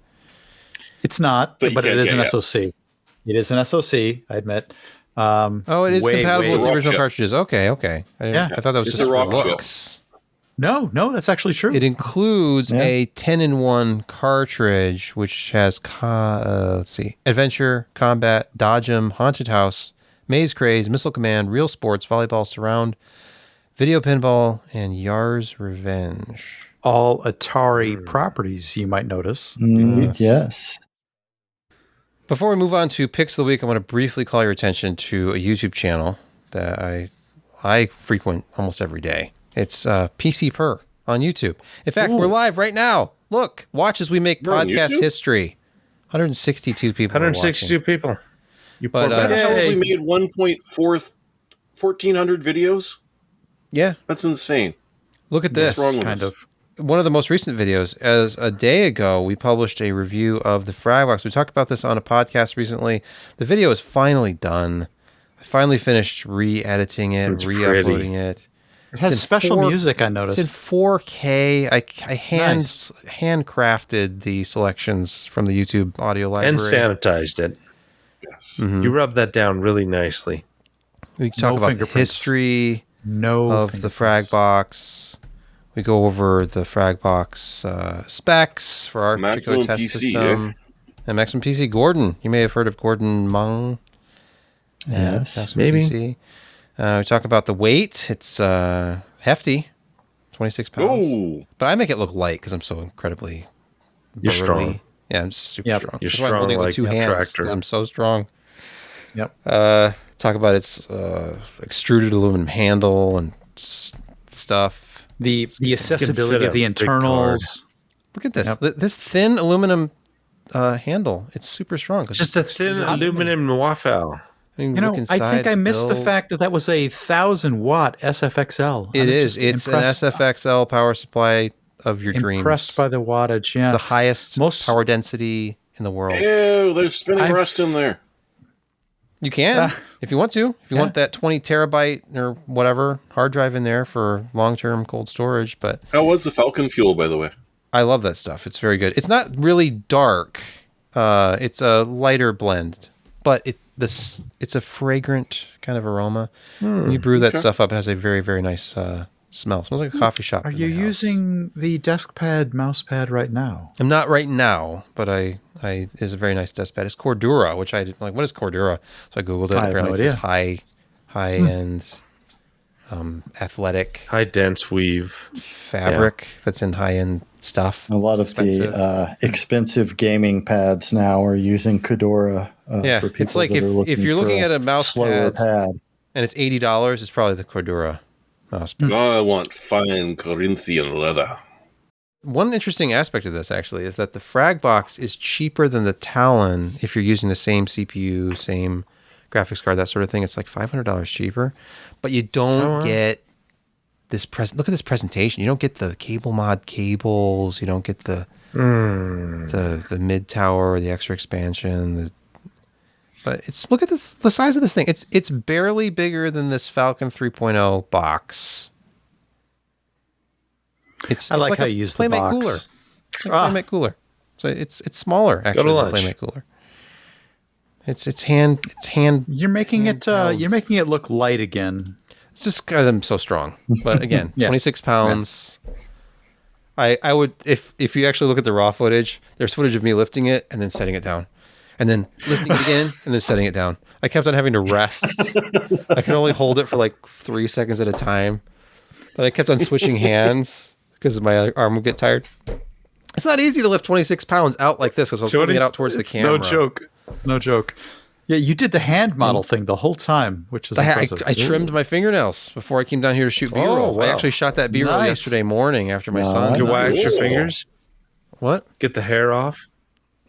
It's not, But you but it can't is get an it. SoC. It is an SoC, I admit. Oh, it is compatible It's with a the rock original chip. cartridges. Okay. Yeah. I thought that was It's just a rock for chip. looks. No, that's actually true. It includes Yeah. a 10-in-1 cartridge, which has let's see, Adventure, Combat, Dodge 'em, Haunted House, Maze Craze, Missile Command, Real Sports, Volleyball Surround, Video Pinball, and Yar's Revenge. All Atari properties, you might notice. Yes. Before we move on to Picks of the Week, I want to briefly call your attention to a YouTube channel that I frequent almost every day. It's PCPer on YouTube. In fact, we're live right now. Look, watch as we make We're on podcast YouTube? history. 162 people. are 162 watching. people. You But, poor uh, bastard. Probably made 1,400 videos. Yeah, That's insane. look at this. What's wrong with Kind us? of. One of the most recent videos, as a day ago, we published a review of the FragBox. We talked about this on a podcast recently. The video is finally done. I finally finished re-editing it, It's re-uploading it. It has It's in special 4 music, I It's in noticed. 4K. I Nice. handcrafted the selections from the YouTube audio library. And sanitized it. Yes. You rub that down really nicely. We talk No about the fingerprints. history No. of the fingerprints. FragBox. We go over the FragBox specs for our particular Maximum test PC, system. And Maximum PC, Gordon. You may have heard of Gordon Mung. Yes. Maximum maybe. PC. We talk about the weight. It's hefty, 26 pounds. Oh, But I make it look light because I'm so incredibly You're burly. strong. Yeah, I'm super Yep. strong. You're That's why I'm strong holding it with like 2 a hands, tractor. 'cause I'm so strong. Yep. Talk about its extruded aluminum handle and stuff. The accessibility fit of the a big internals. Look at this. Yep. This thin aluminum handle. It's super strong. 'cause Just a thin aluminum waffle. I mean, You know, look I think inside I missed the build. fact that was a 1,000-watt SFXL. It I'm is. just It's impressed- an SFXL power supply of your dreams. Impressed by the wattage. It's Yeah. the highest Most- power density in the world. ew, there's spinning I've- rust in there. You can if you want to. If you want that 20 terabyte or whatever hard drive in there for long-term cold storage. But How was the Falcon fuel, by the way? I love that stuff. It's very good. It's not really dark. It's a lighter blend, but it's a fragrant kind of aroma. When you brew that stuff up, it has a very, very nice smell. It smells like a coffee shop. Are in you my house. using the desk pad, mouse pad right now? I'm not right now, but it's a very nice desk pad. It's Cordura, which I didn't like. What is Cordura? So I googled it. I have Apparently, no it's this high end, athletic High dense weave. fabric that's in high end stuff. A lot of the expensive gaming pads now are using Cordura. Yeah, for people it's like that are if you're for looking a at a mouse slower pad, pad. and it's $80, it's probably the Cordura mouse pad. I want fine Corinthian leather. One interesting aspect of this actually is that the FragBox is cheaper than the Talon if you're using the same CPU, same graphics card, that sort of thing. It's like $500 cheaper, but you don't get this look at this presentation. You don't get the cable mod cables. You don't get the mid tower or the extra expansion. But look at this, the size of this thing. It's barely bigger than this Falcon 3.0 box. I like how you use the box. Cooler. It's like Playmate cooler. So it's smaller actually to than lunch. Playmate cooler. It's hand. You're making it look light again. It's just because I'm so strong. But again, 26 pounds. I would if you actually look at the raw footage, there's footage of me lifting it and then setting it down. And then lifting it again and then setting it down. I kept on having to rest. I could only hold it for like 3 seconds at a time. But I kept on switching hands because my arm would get tired. It's not easy to lift 26 pounds out like this because I was holding it out towards the camera. No joke. No joke. Yeah, you did the hand model thing the whole time, which is impressive. I trimmed my fingernails before I came down here to shoot B-roll. wow. I actually shot that B-roll yesterday morning after my son. You wax your Cool. fingers, What? get the hair off.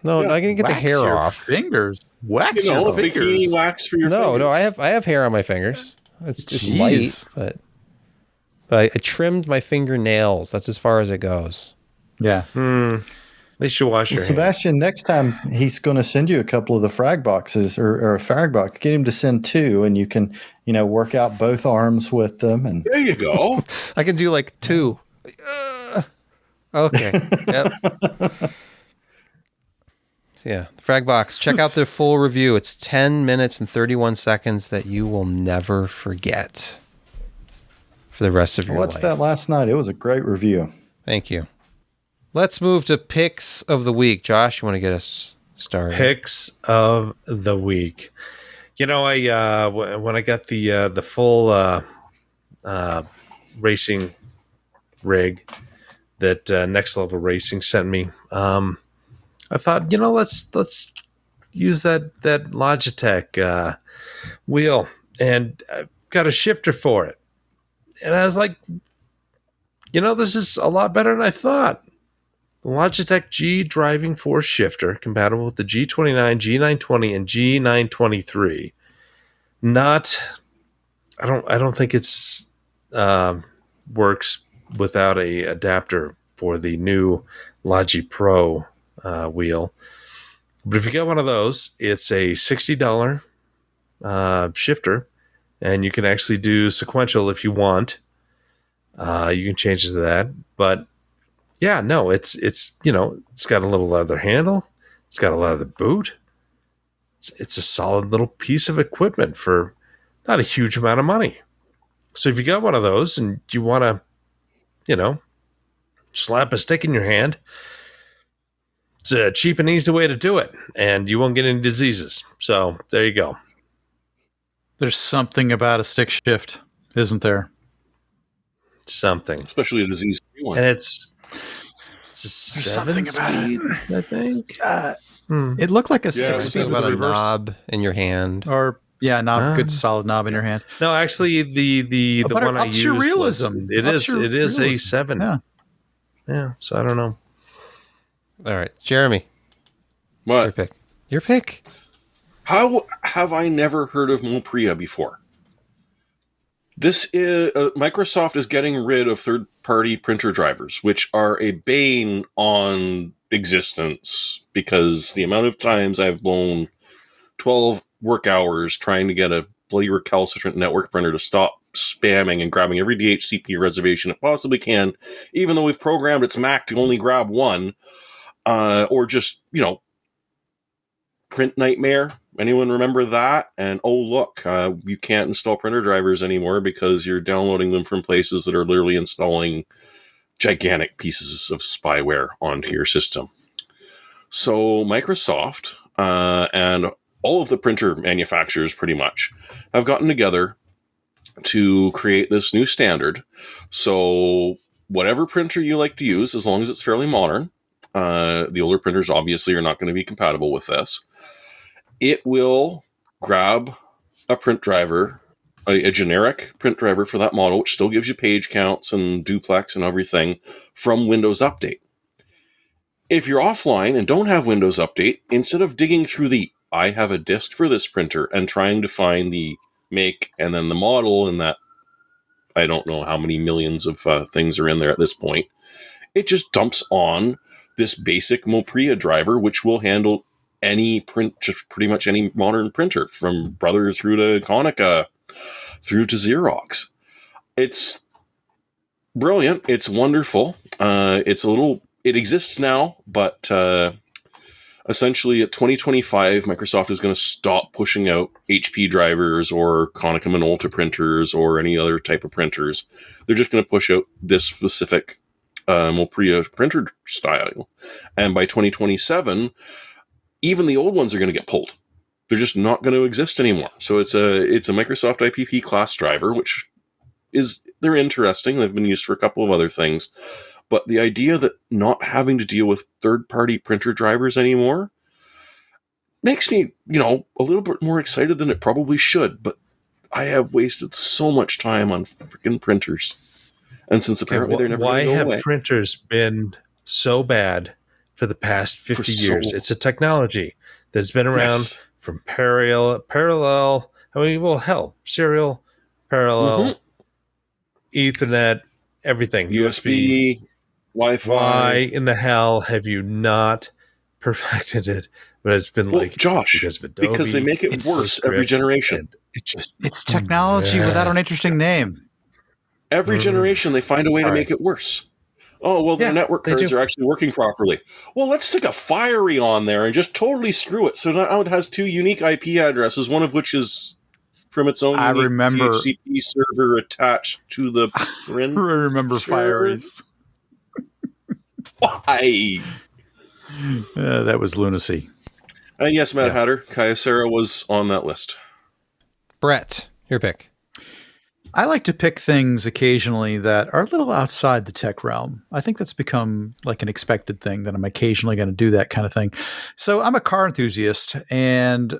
No, I can get the Wax hair your off. fingers. Wax You know, your bikini fingers. wax for your No, fingers. I have hair on my fingers. It's Jeez. light, but I trimmed my fingernails. That's as far as it goes. Yeah. At least you wash your hands. Sebastian, next time he's going to send you a couple of the frag boxes or a frag box. Get him to send 2, and you can, work out both arms with them. And There you go. I can do like 2. Okay. Yep. So yeah, FragBox. Check out their full review. It's 10 minutes and 31 seconds that you will never forget for the rest of I your watched life. that last night. It was a great review. Thank you. Let's move to picks of the week. Josh, you want to get us started? Picks of the week. I when I got the full racing rig that Next Level Racing sent me, I thought, let's use that Logitech wheel, and I've got a shifter for it, and I was like, this is a lot better than I thought. The Logitech G driving force shifter, compatible with the G29, G920, and G923. I don't think it's works without a adapter for the new Logi Pro wheel. But if you get one of those, it's a $60 shifter, and you can actually do sequential if you want. You can change it to that, but yeah, no, it's got a little leather handle. It's got a leather boot. It's a solid little piece of equipment for not a huge amount of money. So if you got one of those and you want to, slap a stick in your hand, it's a cheap and easy way to do it, and you won't get any diseases. So there you go. There's something about a stick shift, isn't there? Something, Especially a disease-free one. and it's a something 7-speed, I think. It looked like a Yeah, Something 6-speed about a reverse. knob in your hand. Or good solid knob in your hand. No, actually, the But it one I ups used your was, realism. it Ups your is a realism. 7. Yeah. So I don't know. All right, Jeremy, your What? pick. Your pick. How have I never heard of Mopria before? This is Microsoft is getting rid of third-party printer drivers, which are a bane on existence because the amount of times I've blown 12 work hours trying to get a bloody recalcitrant network printer to stop spamming and grabbing every DHCP reservation it possibly can, even though we've programmed its Mac to only grab one, or just, print nightmare. Anyone remember that? And oh, look, you can't install printer drivers anymore because you're downloading them from places that are literally installing gigantic pieces of spyware onto your system. So Microsoft and all of the printer manufacturers pretty much have gotten together to create this new standard. So whatever printer you like to use, as long as it's fairly modern, the older printers obviously are not going to be compatible with this. It will grab a print driver, a generic print driver for that model, which still gives you page counts and duplex and everything from Windows Update. If you're offline and don't have Windows Update, instead of digging through the I have a disk for this printer and trying to find the make and then the model and that I don't know how many millions of things are in there at this point, it just dumps on this basic Mopria driver, which will handle any print, just pretty much any modern printer, from Brother through to Konica, through to Xerox. It's brilliant. It's wonderful. It exists now, but essentially at 2025, Microsoft is going to stop pushing out HP drivers or Konica Minolta printers or any other type of printers. They're just going to push out this specific Mopria printer style. And by 2027, even the old ones are going to get pulled. They're just not going to exist anymore. So it's a Microsoft IPP class driver, which they're interesting. They've been used for a couple of other things. But the idea that not having to deal with third-party printer drivers anymore makes me, a little bit more excited than it probably should. But I have wasted so much time on freaking printers. And since apparently they're never going to go away. Why have printers been so bad for the past 50 years? It's a technology that's been around from parallel, serial, parallel, Ethernet, everything. USB, Wi-Fi. Why in the hell have you not perfected it? But it's been Josh, because they make it worse every generation. It's technology without an interesting name. Every generation they find a way to make it worse. Oh, well, their network cards are actually working properly. Well, let's stick a Fiery on there and just totally screw it. So now it has two unique IP addresses, one of which is from its own DHCP server attached to the print. I remember Fieries. Why? That was lunacy. And yes, Mad Hatter, Kyocera was on that list. Brett, your pick. I like to pick things occasionally that are a little outside the tech realm. I think that's become like an expected thing that I'm occasionally going to do that kind of thing. So I'm a car enthusiast and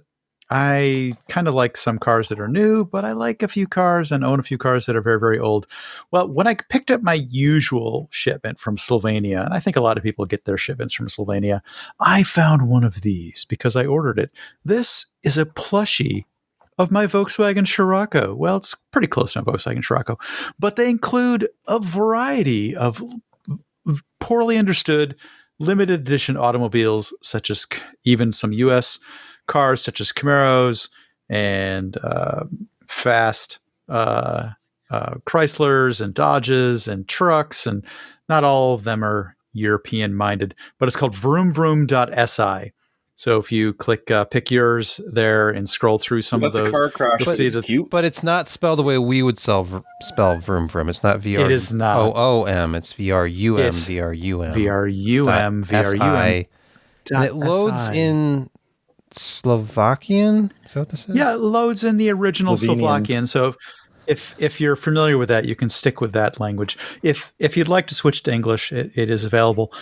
I kind of like some cars that are new, but I like a few cars and own a few cars that are very, very old. Well, when I picked up my usual shipment from Slovenia, and I think a lot of people get their shipments from Slovenia, I found one of these because I ordered it. This is a plushie of my Volkswagen Scirocco. Well, it's pretty close to my Volkswagen Scirocco, but they include a variety of poorly understood limited edition automobiles, such as even some U.S. cars, such as Camaros and fast Chryslers and Dodges and trucks, and not all of them are European minded, but it's called vroomvroom.si. So if you click pick yours there and scroll through some of those, a car crash. you'll see that cute. But it's not spelled the way we would spell vroom vroom. It's not VROOM. It is not. OOM. It's VRUM. It's VRUM. VRUM. VRUM. And it loads in Slovakian. Is that what this is? Yeah, it loads in the original Slovenian. Slovakian. So if you're familiar with that, you can stick with that language. If you'd like to switch to English, it is available.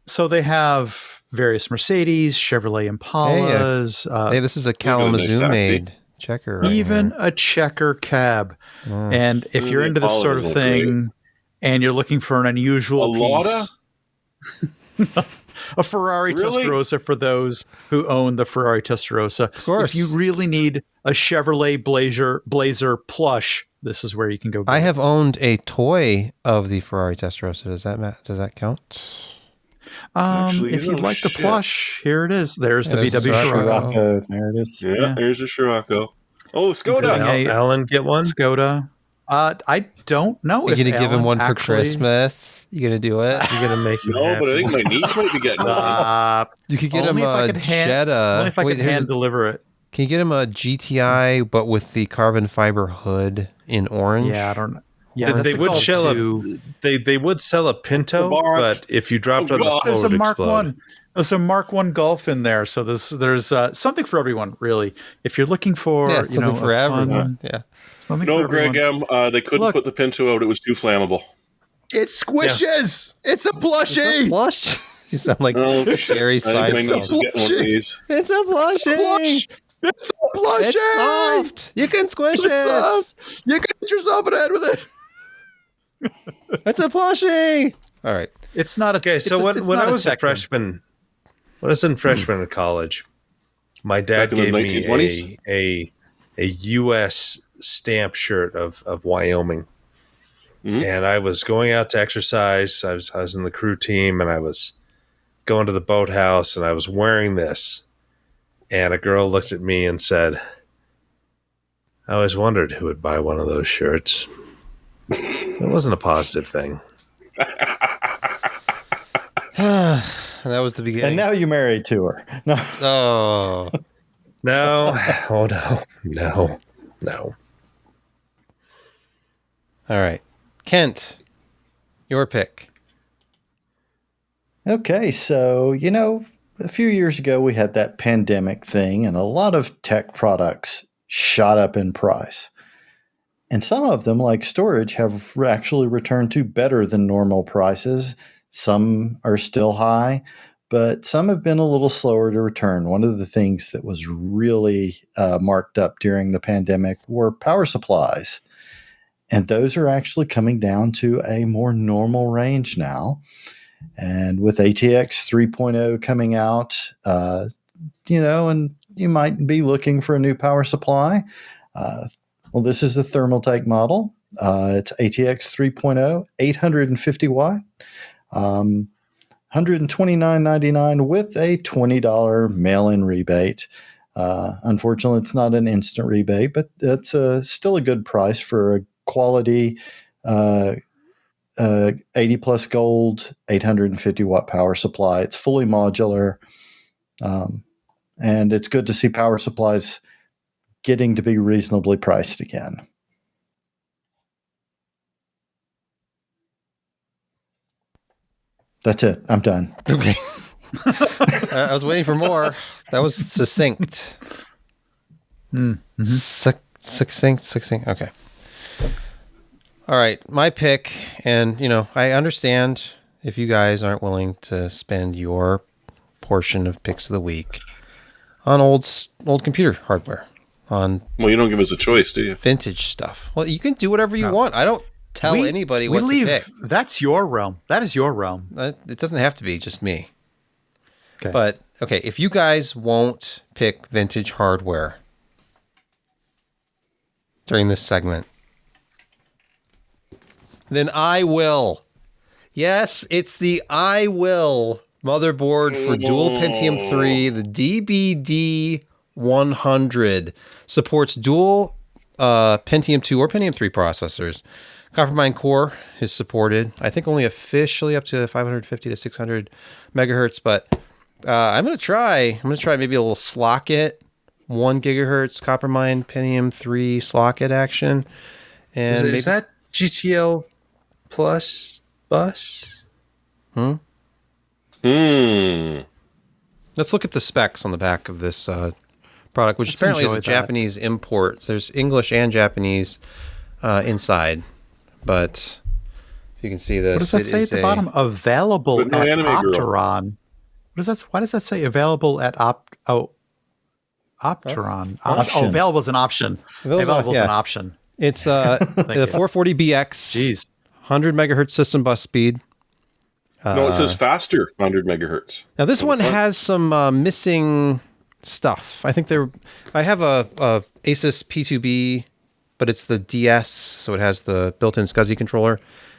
So they have various Mercedes, Chevrolet Impalas. Hey, this is a Kalamazoo made checker. Right even here. A checker cab. And if you're into this sort of thing and you're looking for an unusual piece, a Ferrari Testarossa for those who own the Ferrari Testarossa. Of course. If you really need a Chevrolet Blazer plush, this is where you can go. I have owned a toy of the Ferrari Testarossa. Does that count? Actually, If you you'd know, like the shit. plush, here it is. There's Yeah, the there's the VW Scirocco. Scirocco. There it is. Yeah, Yeah. here's a Scirocco. Oh, Including Skoda. a Alan get one? Skoda. I don't know You're if gonna give him Alan one for actually- Christmas. You gonna do it? You're gonna make him No, happy. but I think my niece might be getting one. You could get Only him if I a could hand- Jetta. Only if I could here's hand a- deliver it. Can you get him a GTI but with the carbon fiber hood in orange? Yeah, I don't know. Yeah, They that's a would Golf sell 2. they would sell a Pinto, Borat. but if you dropped Oh, on the God. floor, There's it a would Mark explode. One. There's a Mark One Golf in there, so there's something for everyone, really. If you're looking for Yeah, something for a fun- everyone. Yeah. something No, for Greg everyone. M. They couldn't Look. put the Pinto out. It was too flammable. It squishes. It's a plushie. Blush. You sound like Oh, Jerry I think my Seinfeld. niece is getting one of these. It's a plushie. It's a plushie. It's soft. You can squish It's it. soft. You can hit yourself in the head with it. It's a plushie. All right. It's not a. Okay, so it's a- when it's when not I was a tech thing. freshman, when I was in freshman in college, my dad Back in the gave me 1920s? a U.S. stamp shirt of Wyoming, Mhm. and I was going out to exercise. I was in the crew team, and I was going to the boathouse, and I was wearing this. And a girl looked at me and said, "I always wondered who would buy one of those shirts." It wasn't a positive thing. And that was the And beginning. now you're married to her. No. Oh. No, oh no. All right. Kent, your pick. Okay, so, a few years ago we had that pandemic thing, and a lot of tech products shot up in price. And some of them, like storage, have actually returned to better than normal prices. Some are still high, but some have been a little slower to return. One of the things that was really marked up during the pandemic were power supplies. And those are actually coming down to a more normal range now. And with ATX 3.0 coming out, and you might be looking for a new power supply. Well, this is the Thermaltake model. It's ATX 3.0, 850 watt, $129.99 with a $20 mail-in rebate. Unfortunately, it's not an instant rebate, but it's still a good price for a quality 80 plus gold, 850 watt power supply. It's fully modular. And it's good to see power supplies getting to be reasonably priced again. That's it. I'm done. Okay. I was waiting for more. That was succinct. Mm-hmm. Succinct. Okay. All right. My pick, and, I understand if you guys aren't willing to spend your portion of picks of the week on old computer hardware, on Well, you don't give us a choice, do you? vintage stuff. Well, you can do whatever you want. I don't tell anybody what to pick. That's your realm. That is your realm. It doesn't have to be just me. Okay. But, okay, if you guys won't pick vintage hardware during this segment, then I will. Yes, it's the I will motherboard for dual Pentium 3, the DBD 100. Supports dual Pentium 2 or Pentium 3 processors. Coppermine core is supported. I think only officially up to 550 to 600 megahertz, but I'm going to try maybe a little Slockit 1 gigahertz Coppermine Pentium 3 Slockit action. And Is that GTL Plus bus? Let's look at the specs on the back of this product, which apparently is a Japanese import. There's English and Japanese inside, but you can see this. What does that say at the bottom? Available But no at anime girl. Opteron. Why does that say available at Opteron? Option. Available is an option. Available is an option. It's the 440BX. Jeez. 100 megahertz system bus speed. No, it says faster 100 megahertz. Now this one has some missing stuff. I think I have a ASUS P2B but it's the DS, so it has the built-in SCSI controller.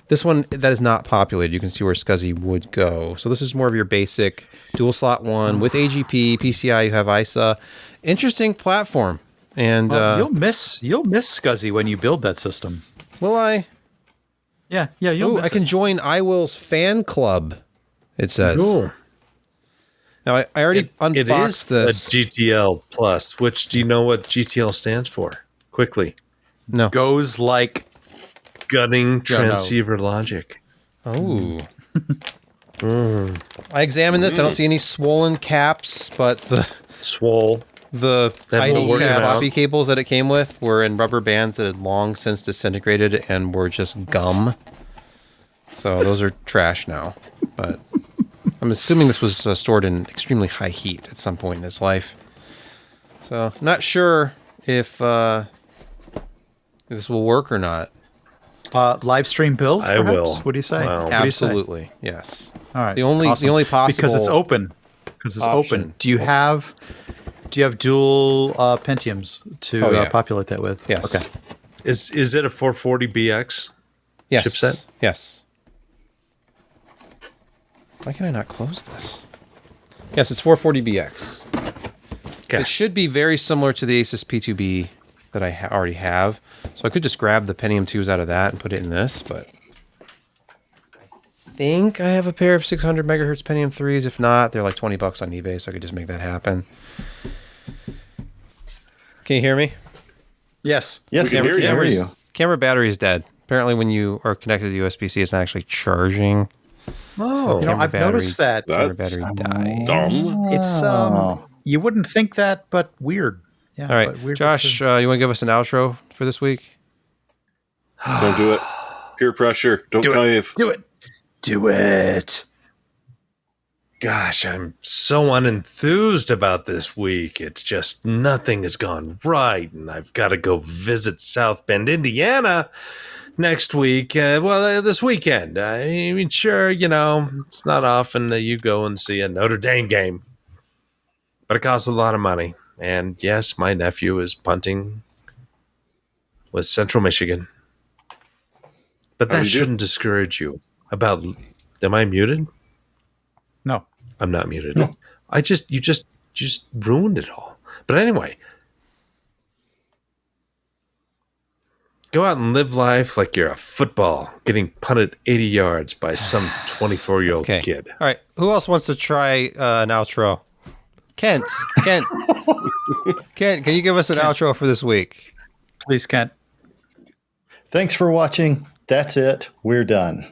This one, that is not populated. You can see where SCSI would go. So this is more of your basic dual slot one with AGP, PCI, you have ISA. Interesting platform. And You'll miss SCSI when you build that system. will I? Yeah, you'll Ooh, miss I can it. join iWill's fan club, it says. Cool. Now, I already It unboxed is this. a GTL Plus, which do you know what GTL stands for? Quickly. No. Goes like Gutting transceiver logic. Oh. I examined this. I don't see any swollen caps, but Swole. the That tiny will work it floppy out. cables that it came with were in rubber bands that had long since disintegrated and were just gum. So those are trash now. But I'm assuming this was stored in extremely high heat at some point in its life. So not sure if this will work or not. Live stream build. I perhaps? will. What do you say? Wow. What do you say? Absolutely, yes. All right. The only possible because it's open. Because it's option. open. Do you have dual Pentiums to Oh, yeah. populate that with? Yes. Okay. Is it a 440BX? Yes. Chipset? Yes. Why can I not close this? Yes, it's 440BX. Okay. It should be very similar to the ASUS P2B that I already have. So I could just grab the Pentium 2s out of that and put it in this, but I think I have a pair of 600 megahertz Pentium 3s. If not, they're like $20 on eBay, so I could just make that happen. Can you hear me? Yes. Yes, We can we hear can you. hear you. Camera battery is dead. Apparently when you are connected to USB-C, it's not actually charging. Oh, Camera I've battery- noticed that. Camera That's battery died. dumb. It's you wouldn't think that, but weird. Yeah. All right, but weird Josh, you want to give us an outro for this week? Don't do it. Peer pressure. Don't cave. Do it. Do it. gosh, I'm so unenthused about this week. It's just nothing has gone right, and I've got to go visit South Bend, Indiana next week. This weekend. I mean, sure, it's not often that you go and see a Notre Dame game, but it costs a lot of money. And yes, my nephew is punting with Central Michigan, but that shouldn't discourage you. Am I muted? No. I'm not muted. No. You just ruined it all. But anyway, go out and live life like you're a football getting punted 80 yards by some 24-year-old Okay. kid. All right. Who else wants to try an outro? Kent. Kent, can you give us an outro for this week? Please, Kent. Thanks for watching. That's it. We're done.